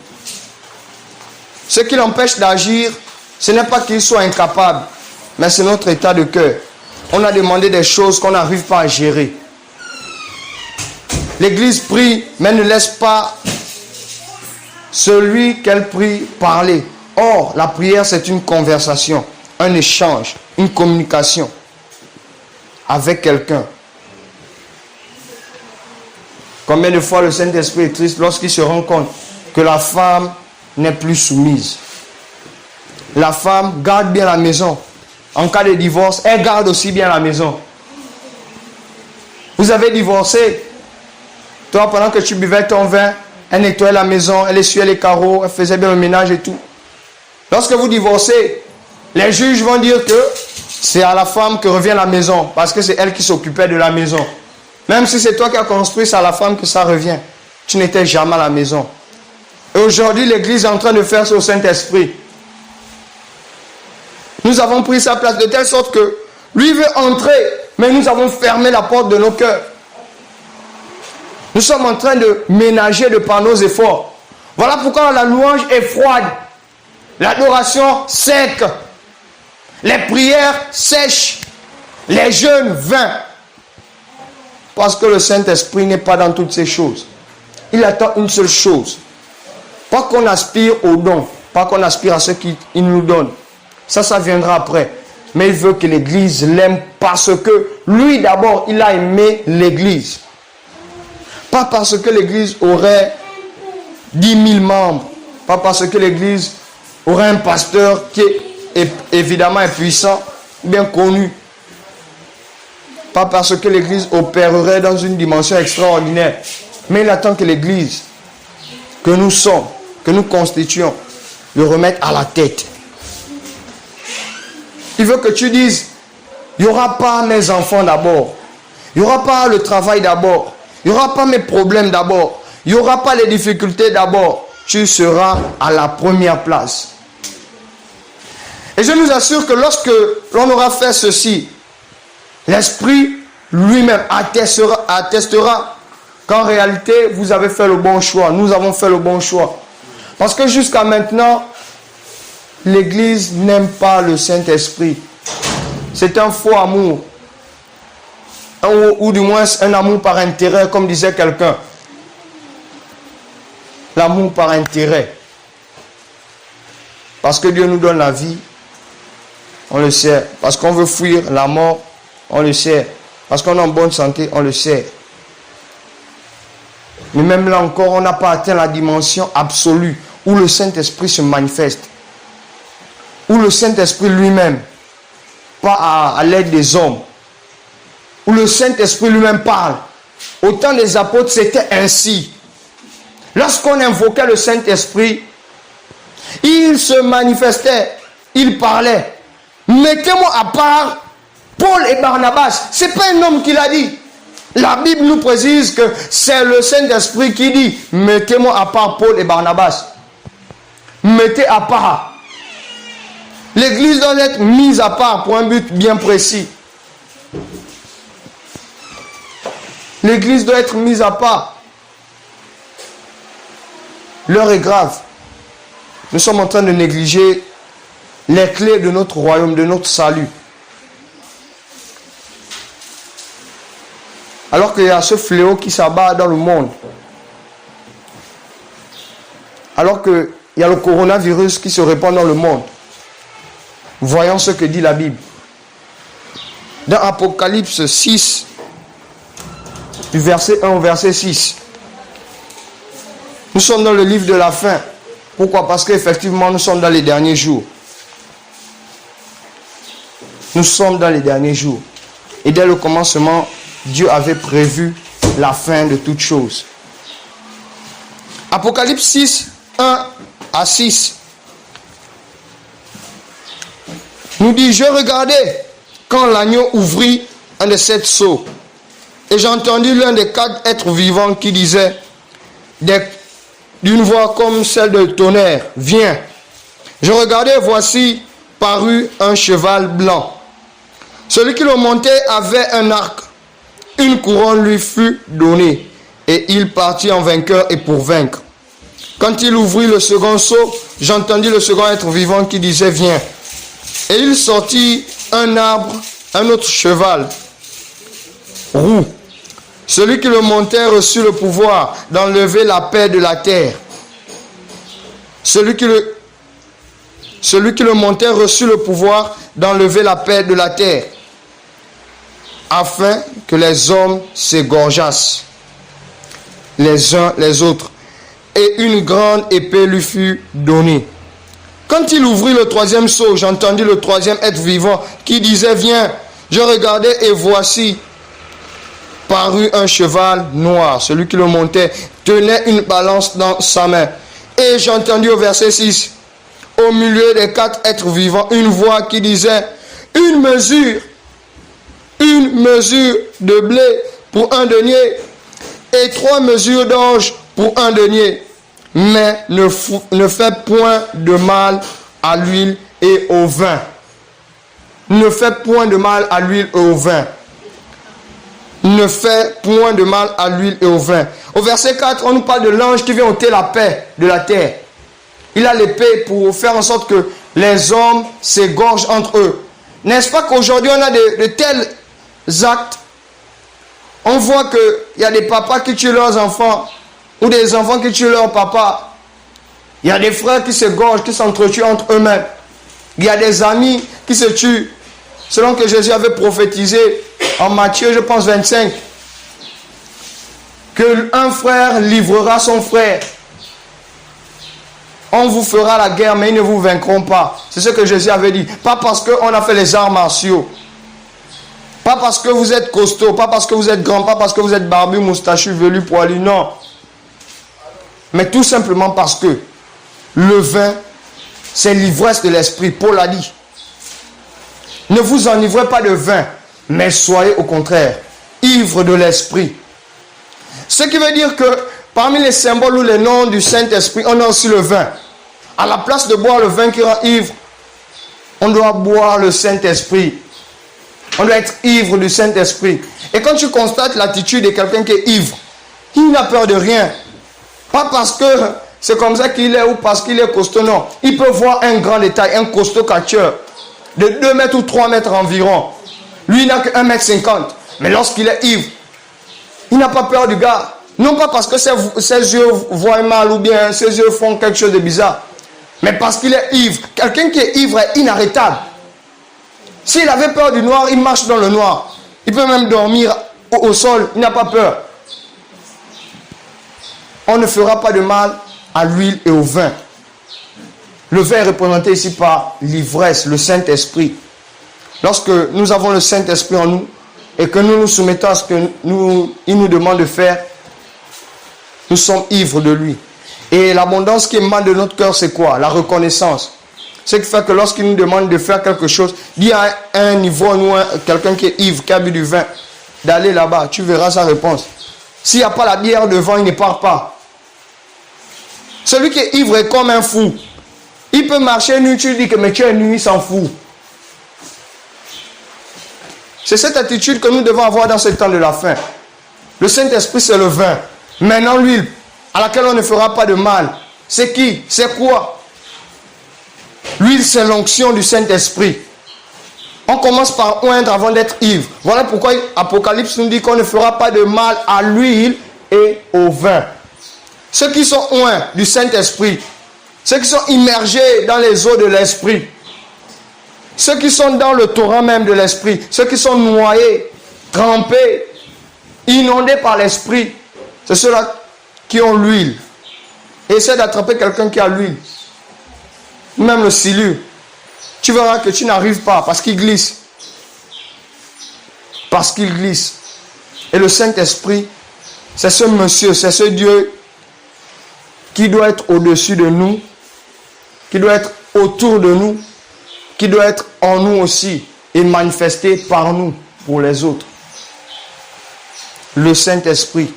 Speaker 1: Ce qui l'empêche d'agir, ce n'est pas qu'il soit incapable, mais c'est notre état de cœur. On a demandé des choses qu'on n'arrive pas à gérer. L'Église prie, mais ne laisse pas celui qu'elle prie parler. Or, la prière, c'est une conversation, un échange, une communication avec quelqu'un. Combien de fois le Saint-Esprit est triste lorsqu'il se rend compte que la femme n'est plus soumise. La femme garde bien la maison. En cas de divorce, elle garde aussi bien la maison. Vous avez divorcé. Toi, pendant que tu buvais ton vin, elle nettoyait la maison, elle essuyait les carreaux, elle faisait bien le ménage et tout. Lorsque vous divorcez, les juges vont dire que c'est à la femme que revient la maison, parce que c'est elle qui s'occupait de la maison. Même si c'est toi qui as construit, c'est à la femme que ça revient. Tu n'étais jamais à la maison. Et aujourd'hui, l'Église est en train de faire ça au Saint-Esprit. Nous avons pris sa place de telle sorte que lui veut entrer, mais nous avons fermé la porte de nos cœurs. Nous sommes en train de ménager de par nos efforts. Voilà pourquoi la louange est froide, l'adoration sec, les prières sèches, les jeûnes vains. Parce que le Saint-Esprit n'est pas dans toutes ces choses. Il attend une seule chose. Pas qu'on aspire au don, pas qu'on aspire à ce qu'il nous donne. Ça viendra après. Mais il veut que l'Église l'aime parce que lui d'abord, il a aimé l'Église. Pas parce que l'Église aurait 10 000 membres. Pas parce que l'Église aurait un pasteur qui est évidemment puissant, bien connu. Pas parce que l'Église opérerait dans une dimension extraordinaire, mais il attend que l'Église que nous sommes, que nous constituons, le remette à la tête. Il veut que tu dises, il n'y aura pas mes enfants d'abord, il n'y aura pas le travail d'abord, il n'y aura pas mes problèmes d'abord, il n'y aura pas les difficultés d'abord. Tu seras à la première place. Et je nous assure que lorsque l'on aura fait ceci, l'Esprit lui-même attestera qu'en réalité, vous avez fait le bon choix. Nous avons fait le bon choix. Parce que jusqu'à maintenant, l'Église n'aime pas le Saint-Esprit. C'est un faux amour. Ou du moins un amour par intérêt, comme disait quelqu'un. L'amour par intérêt. Parce que Dieu nous donne la vie, on le sait. Parce qu'on veut fuir la mort, on le sait. Parce qu'on est en bonne santé, on le sait. Mais même là encore, on n'a pas atteint la dimension absolue où le Saint-Esprit se manifeste. Où le Saint-Esprit lui-même, pas à l'aide des hommes, où le Saint-Esprit lui-même parle. Au temps des apôtres, c'était ainsi. Lorsqu'on invoquait le Saint-Esprit, il se manifestait, il parlait. Mettez-moi à part Paul et Barnabas. Ce n'est pas un homme qui l'a dit. La Bible nous précise que c'est le Saint-Esprit qui dit, mettez-moi à part Paul et Barnabas. Mettez à part. L'Église doit être mise à part pour un but bien précis. L'Église doit être mise à part. L'heure est grave. Nous sommes en train de négliger les clés de notre royaume, de notre salut. Alors qu'il y a ce fléau qui s'abat dans le monde. Alors qu'il y a le coronavirus qui se répand dans le monde. Voyons ce que dit la Bible. Dans Apocalypse 6, du verset 1 au verset 6. Nous sommes dans le livre de la fin. Pourquoi? Parce qu'effectivement, nous sommes dans les derniers jours. Nous sommes dans les derniers jours. Et dès le commencement, Dieu avait prévu la fin de toutes choses. Apocalypse 6, 1 à 6. Nous dit, je regardais quand l'agneau ouvrit un de sept sceaux. Et j'ai entendu l'un des quatre êtres vivants qui disait, d'une voix comme celle de tonnerre, viens. Je regardais, voici parut un cheval blanc. Celui qui le montait avait un arc. Une couronne lui fut donnée. Et il partit en vainqueur et pour vaincre. Quand il ouvrit le second sceau, j'entendis le second être vivant qui disait, viens. Et il sortit un arbre, un autre cheval, roux. Celui qui le montait reçut le pouvoir d'enlever la paix de la terre. Celui qui le montait reçut le pouvoir d'enlever la paix de la terre, afin que les hommes s'égorgeassent les uns les autres. Et une grande épée lui fut donnée. Quand il ouvrit le troisième sceau, j'entendis le troisième être vivant qui disait, viens. Je regardais et voici parut un cheval noir. Celui qui le montait tenait une balance dans sa main. Et j'entendis au verset 6, au milieu des quatre êtres vivants, une voix qui disait, une mesure de blé pour un denier et 3 mesures d'orge pour un denier. Mais ne faites point de mal à l'huile et au vin. Ne faites point de mal à l'huile et au vin. Ne faites point de mal à l'huile et au vin. Au verset 4, on nous parle de l'ange qui vient ôter la paix de la terre. Il a l'épée pour faire en sorte que les hommes s'égorgent entre eux. N'est-ce pas qu'aujourd'hui on a de tels actes? On voit qu'il y a des papas qui tuent leurs enfants ou des enfants qui tuent leur papa. Il y a des frères qui s'égorgent, qui s'entretuent entre eux-mêmes. Il y a des amis qui se tuent. Selon que Jésus avait prophétisé en Matthieu, je pense 25, qu'un frère livrera son frère. On vous fera la guerre, mais ils ne vous vaincront pas. C'est ce que Jésus avait dit. Pas parce qu'on a fait les arts martiaux. Pas parce que vous êtes costaud, pas parce que vous êtes grand, pas parce que vous êtes barbu, moustachu, velu, poilu, non. Mais tout simplement parce que le vin, c'est l'ivresse de l'esprit. Paul a dit. Ne vous enivrez pas de vin, mais soyez au contraire ivres de l'esprit. Ce qui veut dire que parmi les symboles ou les noms du Saint-Esprit, on a aussi le vin. À la place de boire le vin qui rend ivre, on doit boire le Saint-Esprit. On doit être ivre du Saint-Esprit. Et quand tu constates l'attitude de quelqu'un qui est ivre, il n'a peur de rien. Pas parce que c'est comme ça qu'il est ou parce qu'il est costaud, non. Il peut voir un grand détail, un costaud catcheur de 2 mètres ou 3 mètres environ. Lui, il n'a que 1,50 m. Mais lorsqu'il est ivre, il n'a pas peur du gars. Non pas parce que ses yeux voient mal ou bien ses yeux font quelque chose de bizarre. Mais parce qu'il est ivre. Quelqu'un qui est ivre est inarrêtable. S'il avait peur du noir, il marche dans le noir. Il peut même dormir au sol. Il n'a pas peur. On ne fera pas de mal à l'huile et au vin. Le vin est représenté ici par l'ivresse, le Saint-Esprit. Lorsque nous avons le Saint-Esprit en nous et que nous nous soumettons à ce qu'il nous demande de faire, nous sommes ivres de lui. Et l'abondance qui émane de notre cœur, c'est quoi? La reconnaissance. Ce qui fait que lorsqu'il nous demande de faire quelque chose, dis à un niveau, nous, quelqu'un qui est ivre, qui a bu du vin, d'aller là-bas, tu verras sa réponse. S'il n'y a pas la bière devant, il ne part pas. Celui qui est ivre est comme un fou. Il peut marcher nu, tu lui dis que mais tu es nu, il s'en fout. C'est cette attitude que nous devons avoir dans ce temps de la fin. Le Saint-Esprit, c'est le vin. Maintenant, l'huile, à laquelle on ne fera pas de mal. C'est qui? C'est quoi? L'huile, c'est l'onction du Saint-Esprit. On commence par oindre avant d'être ivre. Voilà pourquoi Apocalypse nous dit qu'on ne fera pas de mal à l'huile et au vin. Ceux qui sont oints du Saint-Esprit, ceux qui sont immergés dans les eaux de l'Esprit, ceux qui sont dans le torrent même de l'Esprit, ceux qui sont noyés, trempés, inondés par l'Esprit, c'est ceux-là qui ont l'huile. Essaie d'attraper quelqu'un qui a l'huile. Même le silure. Tu verras que tu n'arrives pas parce qu'il glisse. Parce qu'il glisse. Et le Saint-Esprit, c'est ce monsieur, c'est ce Dieu qui doit être au-dessus de nous, qui doit être autour de nous, qui doit être en nous aussi et manifesté par nous pour les autres. Le Saint-Esprit,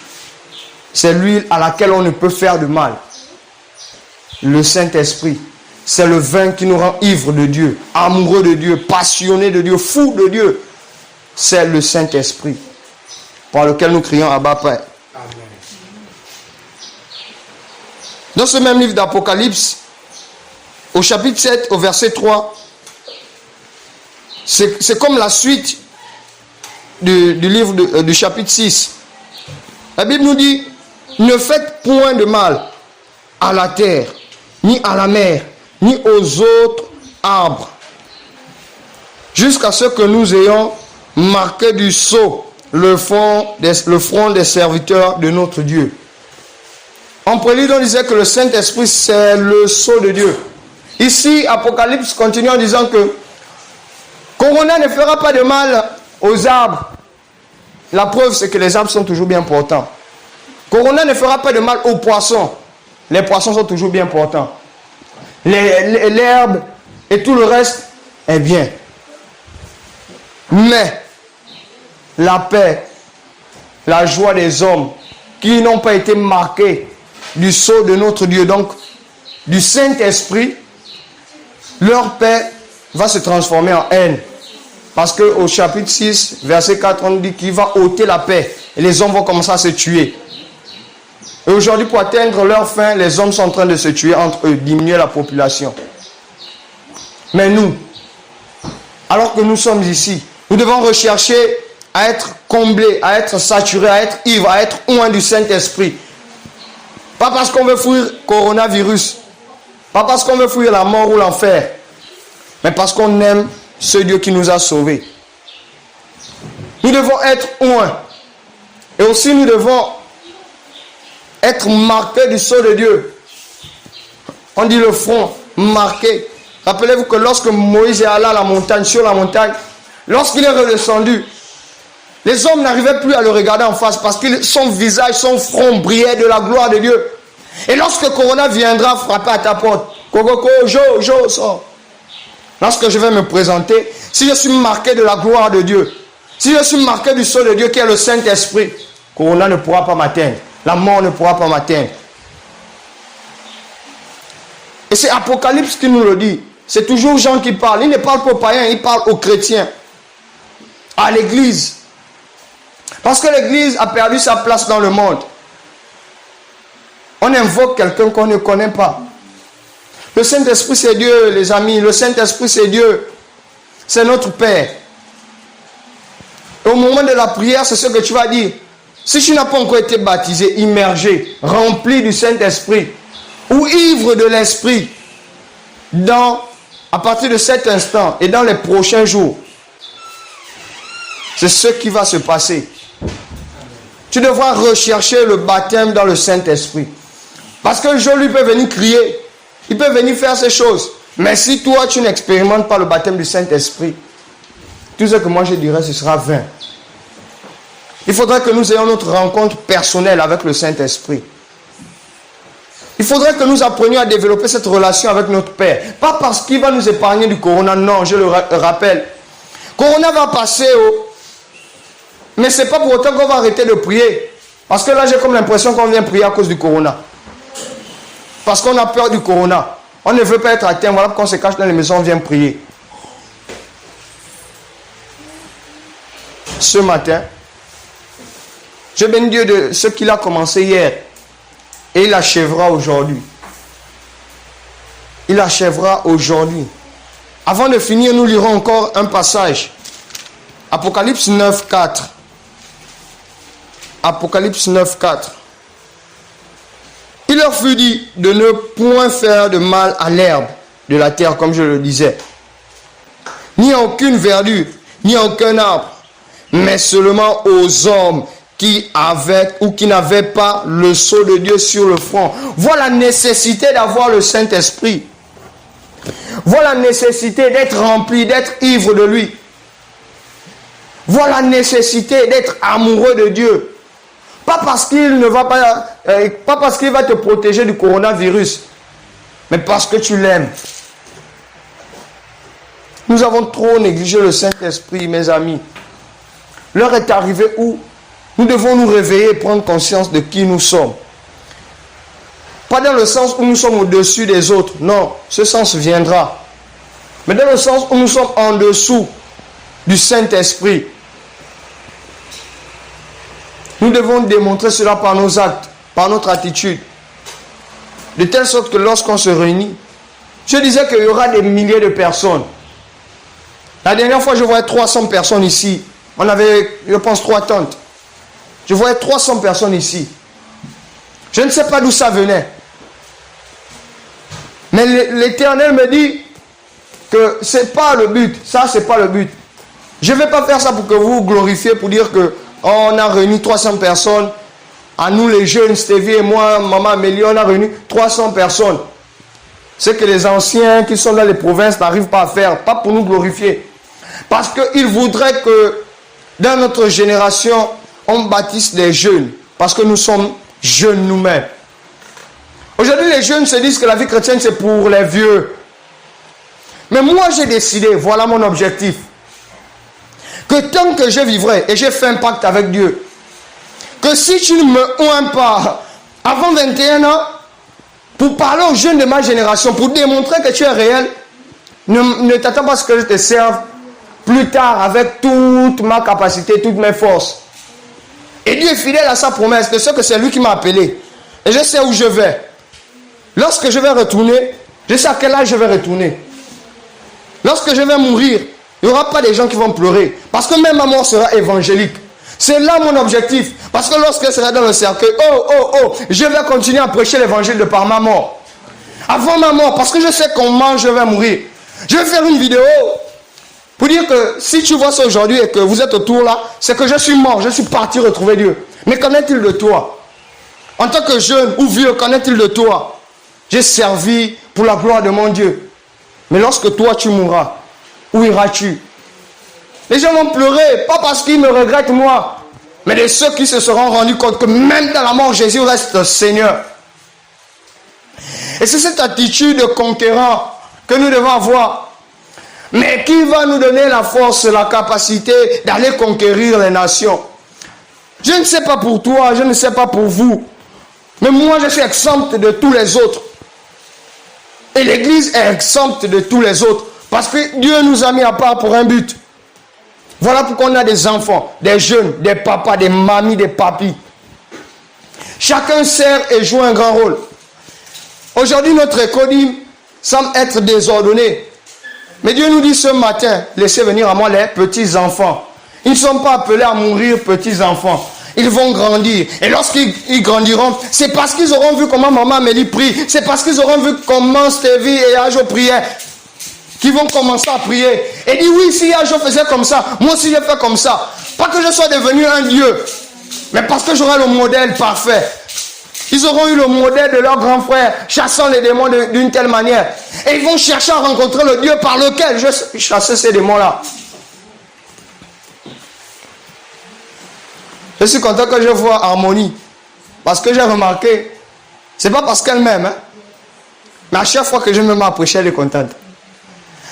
Speaker 1: c'est l'huile à laquelle on ne peut faire de mal. Le Saint-Esprit, c'est le vin qui nous rend ivres de Dieu, amoureux de Dieu, passionnés de Dieu, fous de Dieu. C'est le Saint-Esprit par lequel nous crions Abba Père. Amen. Dans ce même livre d'Apocalypse, au chapitre 7, au verset 3, c'est comme la suite du livre du chapitre 6. La Bible nous dit, ne faites point de mal à la terre, ni à la mer, ni aux autres arbres, jusqu'à ce que nous ayons marqué du sceau le front des serviteurs de notre Dieu. En prélude, on disait que le Saint-Esprit, c'est le sceau de Dieu. Ici, Apocalypse continue en disant que Corona ne fera pas de mal aux arbres. La preuve, c'est que les arbres sont toujours bien portants. Corona ne fera pas de mal aux poissons. Les poissons sont toujours bien portants. L'herbe et tout le reste est bien. Mais la paix, la joie des hommes qui n'ont pas été marqués du sceau de notre Dieu, donc du Saint-Esprit, leur paix va se transformer en haine. Parce qu'au chapitre 6, verset 4, on dit qu'il va ôter la paix. Et les hommes vont commencer à se tuer. Et aujourd'hui, pour atteindre leur fin, les hommes sont en train de se tuer entre eux, diminuer la population. Mais nous, alors que nous sommes ici, nous devons rechercher à être comblés, à être saturés, à être ivres, à être oints du Saint-Esprit. Pas parce qu'on veut fuir le coronavirus, pas parce qu'on veut fuir la mort ou l'enfer, mais parce qu'on aime ce Dieu qui nous a sauvés. Nous devons être oints. Et aussi nous devons être marqués du sceau de Dieu. On dit le front marqué. Rappelez-vous que lorsque Moïse est allé à la montagne, sur la montagne, lorsqu'il est redescendu, les hommes n'arrivaient plus à le regarder en face parce que son visage, son front brillait de la gloire de Dieu. Et lorsque Corona viendra frapper à ta porte, Kogoko, Jo, sort. Lorsque je vais me présenter, si je suis marqué de la gloire de Dieu, si je suis marqué du sceau de Dieu qui est le Saint-Esprit, Corona ne pourra pas m'atteindre. La mort ne pourra pas m'atteindre. Et c'est Apocalypse qui nous le dit. C'est toujours Jean qui parle. Il ne parle pas aux païens, il parle aux chrétiens. À l'église. Parce que l'église a perdu sa place dans le monde. On invoque quelqu'un qu'on ne connaît pas. Le Saint-Esprit c'est Dieu, les amis. Le Saint-Esprit c'est Dieu. C'est notre Père. Et au moment de la prière, c'est ce que tu vas dire. Si tu n'as pas encore été baptisé, immergé, rempli du Saint-Esprit, ou ivre de l'Esprit, à partir de cet instant et dans les prochains jours, c'est ce qui va se passer. Tu devras rechercher le baptême dans le Saint-Esprit. Parce que Joe, lui, peut venir crier. Il peut venir faire ces choses. Mais si toi, tu n'expérimentes pas le baptême du Saint-Esprit, tout ce que moi je dirais, ce sera vain. Il faudrait que nous ayons notre rencontre personnelle avec le Saint-Esprit. Il faudrait que nous apprenions à développer cette relation avec notre Père. Pas parce qu'il va nous épargner du corona, non, je le rappelle. Corona va passer, mais ce n'est pas pour autant qu'on va arrêter de prier. Parce que là, j'ai comme l'impression qu'on vient prier à cause du corona. Parce qu'on a peur du corona. On ne veut pas être atteint. Voilà pourquoi on se cache dans les maisons, on vient prier. Ce matin, je bénis Dieu de ce qu'il a commencé hier. Et il achèvera aujourd'hui. Il achèvera aujourd'hui. Avant de finir, nous lirons encore un passage. Apocalypse 9, 4. Apocalypse 9, 4. Il leur fut dit de ne point faire de mal à l'herbe de la terre, comme je le disais, ni à aucune verdure, ni à aucun arbre, mais seulement aux hommes qui avaient ou qui n'avaient pas le sceau de Dieu sur le front. Voilà la nécessité d'avoir le Saint-Esprit. Voilà la nécessité d'être rempli, d'être ivre de lui. Voilà la nécessité d'être amoureux de Dieu. Pas parce qu'il ne va pas parce qu'il va te protéger du coronavirus, mais parce que tu l'aimes. Nous avons trop négligé le Saint-Esprit, mes amis. L'heure est arrivée où nous devons nous réveiller et prendre conscience de qui nous sommes. Pas dans le sens où nous sommes au-dessus des autres. Non, ce sens viendra. Mais dans le sens où nous sommes en dessous du Saint-Esprit. Nous devons démontrer cela par nos actes, par notre attitude. De telle sorte que lorsqu'on se réunit, je disais qu'il y aura des milliers de personnes. La dernière fois, je voyais 300 personnes ici. On avait, je pense, 3 tentes. Je voyais 300 personnes ici. Je ne sais pas d'où ça venait. Mais l'Éternel me dit que ce n'est pas le but. Ça, ce n'est pas le but. Je ne vais pas faire ça pour que vous glorifiez, pour dire que on a réuni 300 personnes. À nous les jeunes, Stevie et moi, Maman Amélie, on a réuni 300 personnes. C'est que les anciens qui sont dans les provinces n'arrivent pas à faire. Pas pour nous glorifier. Parce qu'ils voudraient que dans notre génération, on baptise des jeunes. Parce que nous sommes jeunes nous-mêmes. Aujourd'hui, les jeunes se disent que la vie chrétienne, c'est pour les vieux. Mais moi, j'ai décidé, voilà mon objectif. Que tant que je vivrai, et j'ai fait un pacte avec Dieu, que si tu ne me oins pas avant 21 ans, pour parler aux jeunes de ma génération, pour démontrer que tu es réel, ne t'attends pas à ce que je te serve plus tard avec toute ma capacité, toutes mes forces. Et Dieu est fidèle à sa promesse, de ce que c'est lui qui m'a appelé. Et je sais où je vais. Lorsque je vais retourner, je sais à quel âge je vais retourner. Lorsque je vais mourir, il n'y aura pas des gens qui vont pleurer. Parce que même ma mort sera évangélique. C'est là mon objectif. Parce que lorsque je serai dans le cercueil, je vais continuer à prêcher l'évangile de par ma mort. Avant ma mort, parce que je sais comment je vais mourir. Je vais faire une vidéo pour dire que si tu vois ça aujourd'hui et que vous êtes autour là, c'est que je suis mort, je suis parti retrouver Dieu. Mais qu'en est-il de toi? En tant que jeune ou vieux, qu'en est-il de toi? J'ai servi pour la gloire de mon Dieu. Mais lorsque toi tu mourras, où iras-tu? Les gens vont pleurer, pas parce qu'ils me regrettent moi, mais de ceux qui se seront rendus compte que même dans la mort, Jésus reste Seigneur. Et c'est cette attitude de conquérant que nous devons avoir. Mais qui va nous donner la force, la capacité d'aller conquérir les nations? Je ne sais pas pour toi, je ne sais pas pour vous, mais moi je suis exempt de tous les autres. Et l'Église est exempte de tous les autres. Parce que Dieu nous a mis à part pour un but. Voilà pourquoi on a des enfants, des jeunes, des papas, des mamies, des papis. Chacun sert et joue un grand rôle. Aujourd'hui, notre économie semble être désordonnée. Mais Dieu nous dit ce matin, laissez venir à moi les petits-enfants. Ils ne sont pas appelés à mourir petits-enfants. Ils vont grandir. Et lorsqu'ils grandiront, c'est parce qu'ils auront vu comment maman Amélie prie. C'est parce qu'ils auront vu comment Stevie et Ajo priaient. Qu'ils vont commencer à prier. Et dire oui, si Ajo faisait comme ça, moi aussi je fais comme ça. Pas que je sois devenu un Dieu, mais parce que j'aurai le modèle parfait. Ils auront eu le modèle de leur grand frère, chassant les démons d'une telle manière. Et ils vont chercher à rencontrer le Dieu par lequel je chassais ces démons-là. Je suis content que je vois Harmonie. Parce que j'ai remarqué, c'est pas parce qu'elle m'aime, hein, mais à chaque fois que je me mets à prêcher, elle est contente.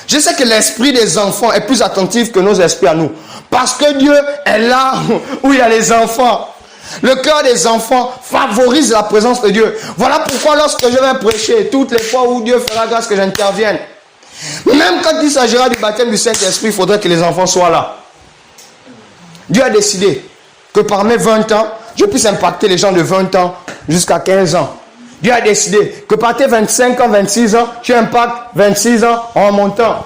Speaker 1: Je sais que l'esprit des enfants est plus attentif que nos esprits à nous. Parce que Dieu est là où il y a les enfants. Le cœur des enfants favorise la présence de Dieu. Voilà pourquoi lorsque je vais prêcher, toutes les fois où Dieu fera grâce que j'intervienne, même quand il s'agira du baptême du Saint-Esprit, il faudrait que les enfants soient là. Dieu a décidé que par mes 20 ans, je puisse impacter les gens de 20 ans jusqu'à 15 ans. Dieu a décidé que par tes 25 ans, 26 ans, tu impactes 26 ans en montant.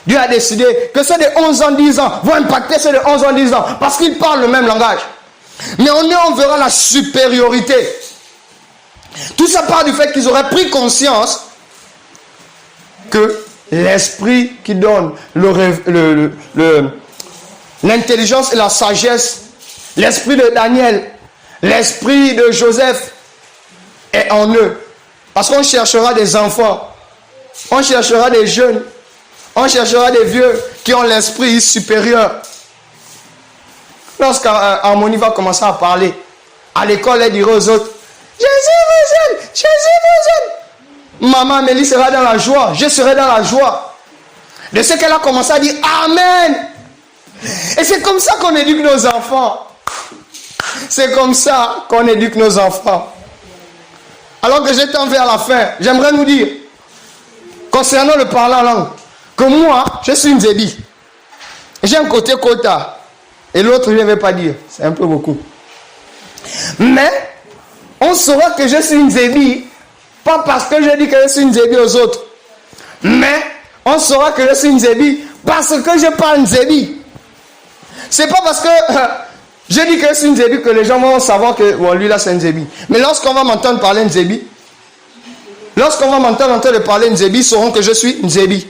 Speaker 1: Dieu a décidé que ceux de 11 ans, 10 ans vont impacter ceux de 11 ans, 10 ans parce qu'ils parlent le même langage. Mais on verra la supériorité. Tout ça part du fait qu'ils auraient pris conscience que l'esprit qui donne l'intelligence et la sagesse, l'esprit de Daniel, l'esprit de Joseph est en eux. Parce qu'on cherchera des enfants, on cherchera des jeunes, on cherchera des vieux qui ont l'esprit supérieur. Lorsqu'Harmonie va commencer à parler, à l'école, elle dira aux autres, Jésus vous aime, Jésus vous aime. Maman Amélie sera dans la joie, je serai dans la joie. De ce qu'elle a commencé à dire, Amen. Et c'est comme ça qu'on éduque nos enfants. C'est comme ça qu'on éduque nos enfants. Alors que je tends vers la fin, j'aimerais nous dire, concernant le parler en langue, que moi, je suis une zébi. J'ai un côté quota. Et l'autre, je ne vais pas dire. C'est un peu beaucoup. Mais, on saura que je suis une zébi, pas parce que je dis que je suis une zébi aux autres. Mais, on saura que je suis une zébi parce que je parle une zébi. C'est pas parce que je dis que je suis une zébi que les gens vont savoir que bon, lui là c'est une zébi. Mais lorsqu'on va m'entendre parler une zébi, lorsqu'on va m'entendre parler une zébi, ils sauront que je suis une zébi.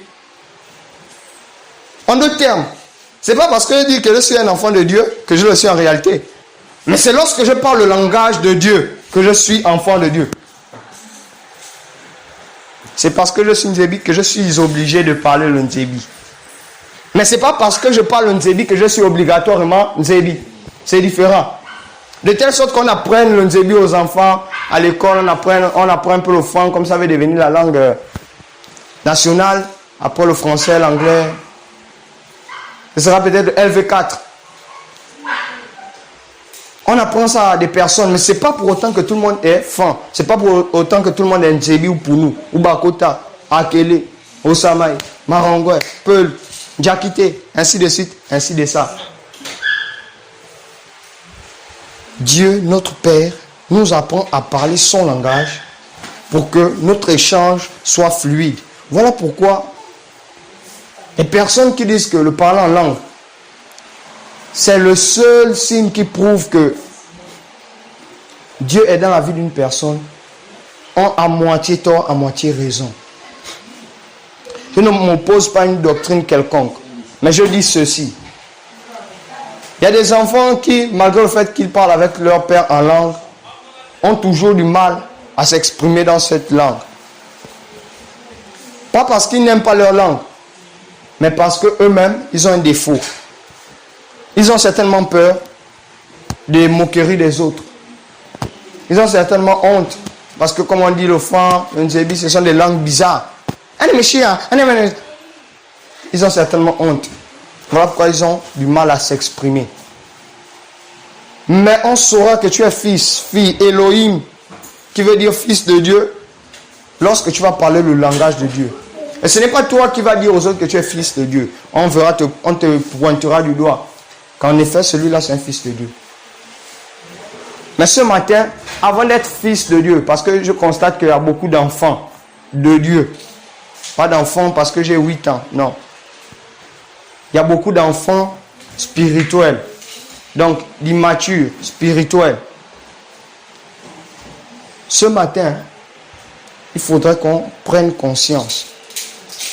Speaker 1: En d'autres termes, c'est pas parce que je dis que je suis un enfant de Dieu que je le suis en réalité. Mais c'est lorsque je parle le langage de Dieu que je suis enfant de Dieu. C'est parce que je suis Nzébi que je suis obligé de parler le Nzébi. Mais ce n'est pas parce que je parle le Nzébi que je suis obligatoirement Nzébi. C'est différent. De telle sorte qu'on apprenne le Nzébi aux enfants. À l'école, on apprend un peu le franc, comme ça va devenir la langue nationale. Après le français, l'anglais. Ce sera peut-être LV4. On apprend ça à des personnes, mais ce n'est pas pour autant que tout le monde est fin. Ce n'est pas pour autant que tout le monde est Nzébi ou Pounou, ou Bakota, Akele, Osamaï, Marangoué, Peul, Djakite, ainsi de suite, ainsi de ça. Dieu, notre Père, nous apprend à parler son langage pour que notre échange soit fluide. Voilà pourquoi les personnes qui disent que le parler en langue, c'est le seul signe qui prouve que Dieu est dans la vie d'une personne, ont à moitié tort, à moitié raison. Je ne m'oppose pas à une doctrine quelconque, mais je dis ceci. Il y a des enfants qui, malgré le fait qu'ils parlent avec leur père en langue, ont toujours du mal à s'exprimer dans cette langue. Pas parce qu'ils n'aiment pas leur langue, mais parce qu'eux-mêmes, ils ont un défaut. Ils ont certainement peur des moqueries des autres. Ils ont certainement honte. Parce que comme on dit le franc, le nzébi, ce sont des langues bizarres. Ils ont certainement honte. Voilà pourquoi ils ont du mal à s'exprimer. Mais on saura que tu es fils, fille, Elohim, qui veut dire fils de Dieu, lorsque tu vas parler le langage de Dieu. Et ce n'est pas toi qui vas dire aux autres que tu es fils de Dieu. On te pointera du doigt. Qu'en effet, celui-là, c'est un fils de Dieu. Mais ce matin, avant d'être fils de Dieu, parce que je constate qu'il y a beaucoup d'enfants de Dieu. Pas d'enfants parce que j'ai 8 ans, non. Il y a beaucoup d'enfants spirituels. Donc, d'immatures, spirituels. Ce matin, il faudrait qu'on prenne conscience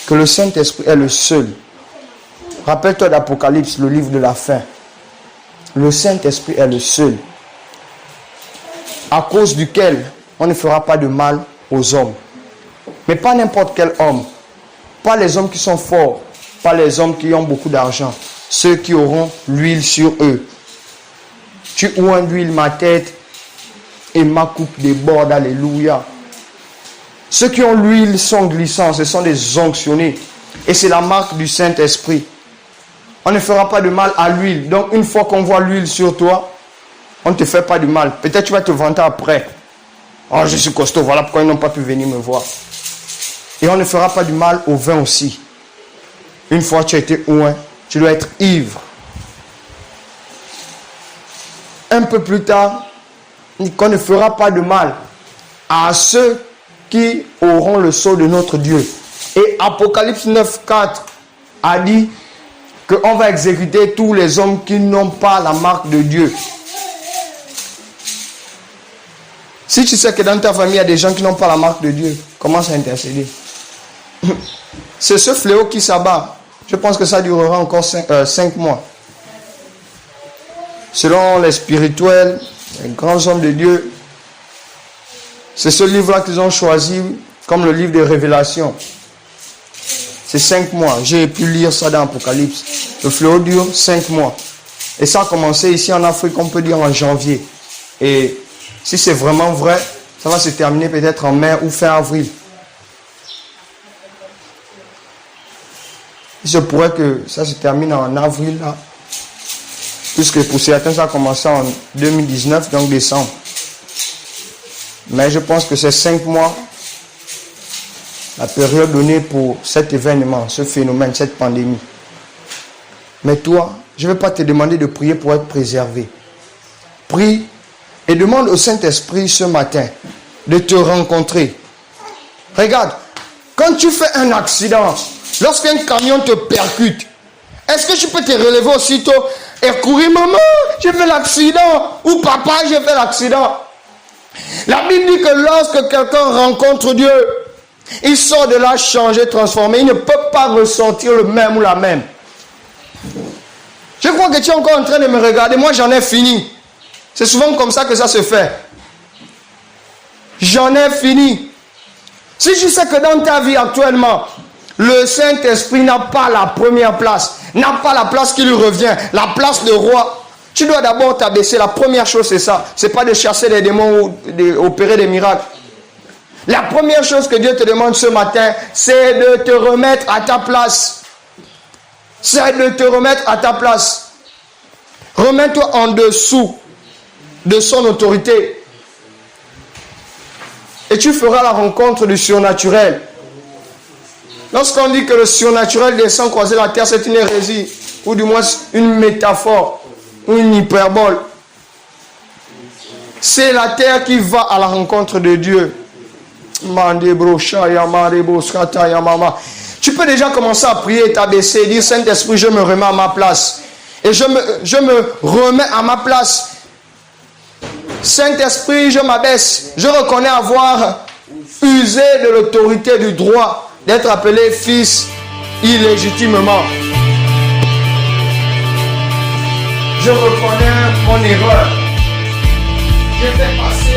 Speaker 1: que le Saint-Esprit est le seul. Rappelle-toi d'Apocalypse, le livre de la fin. Le Saint-Esprit est le seul, à cause duquel on ne fera pas de mal aux hommes. Mais pas n'importe quel homme. Pas les hommes qui sont forts. Pas les hommes qui ont beaucoup d'argent. Ceux qui auront l'huile sur eux. Tu oins d'huile ma tête et ma coupe déborde. Alléluia. Ceux qui ont l'huile sont glissants. Ce sont des onctionnés. Et c'est la marque du Saint-Esprit. On ne fera pas de mal à l'huile. Donc une fois qu'on voit l'huile sur toi, on ne te fait pas de mal. Peut-être tu vas te vanter après. Oh, je suis costaud. Voilà pourquoi ils n'ont pas pu venir me voir. Et on ne fera pas du mal au vin aussi. Une fois que tu as été oint, tu dois être ivre. Un peu plus tard, qu'on ne fera pas de mal à ceux qui auront le sceau de notre Dieu. Et Apocalypse 9:4 a dit qu'on va exécuter tous les hommes qui n'ont pas la marque de Dieu. Si tu sais que dans ta famille, il y a des gens qui n'ont pas la marque de Dieu, commence à intercéder. C'est ce fléau qui s'abat. Je pense que ça durera encore 5 mois. Selon les spirituels, les grands hommes de Dieu, c'est ce livre-là qu'ils ont choisi comme le livre de Révélation. C'est 5 mois. J'ai pu lire ça dans Apocalypse. Le fléau dure 5 mois. Et ça a commencé ici en Afrique, on peut dire en janvier. Et si c'est vraiment vrai, ça va se terminer peut-être en mai ou fin avril. Il se pourrait que ça se termine en avril, là. Puisque pour certains, ça a commencé en 2019, donc décembre. Mais je pense que c'est 5 mois, la période donnée pour cet événement, ce phénomène, cette pandémie. Mais toi, je ne vais pas te demander de prier pour être préservé. Prie et demande au Saint-Esprit ce matin de te rencontrer. Regarde, quand tu fais un accident, lorsqu'un camion te percute, est-ce que tu peux te relever aussitôt et courir, maman, j'ai fait l'accident, ou papa, j'ai fait l'accident? La Bible dit que lorsque quelqu'un rencontre Dieu, il sort de là changé, transformé. Il ne peut pas ressortir le même ou la même. Je crois que tu es encore en train de me regarder. Moi, j'en ai fini. C'est souvent comme ça que ça se fait. J'en ai fini. Si tu sais que dans ta vie actuellement, le Saint-Esprit n'a pas la première place, n'a pas la place qui lui revient, la place de roi, tu dois d'abord t'abaisser. La première chose, c'est ça. C'est pas de chasser des démons ou d'opérer des miracles. La première chose que Dieu te demande ce matin, c'est de te remettre à ta place. C'est de te remettre à ta place. Remets-toi en dessous de son autorité. Et tu feras la rencontre du surnaturel. Lorsqu'on dit que le surnaturel descend croiser la terre, c'est une hérésie, ou du moins une métaphore, ou une hyperbole. C'est la terre qui va à la rencontre de Dieu. Tu peux déjà commencer à prier et t'abaisser et dire: Saint-Esprit, je me remets à ma place. Et je me remets à ma place. Saint-Esprit, je m'abaisse. Je reconnais avoir usé de l'autorité du droit d'être appelé fils illégitimement. Je reconnais mon erreur. J'ai fait passer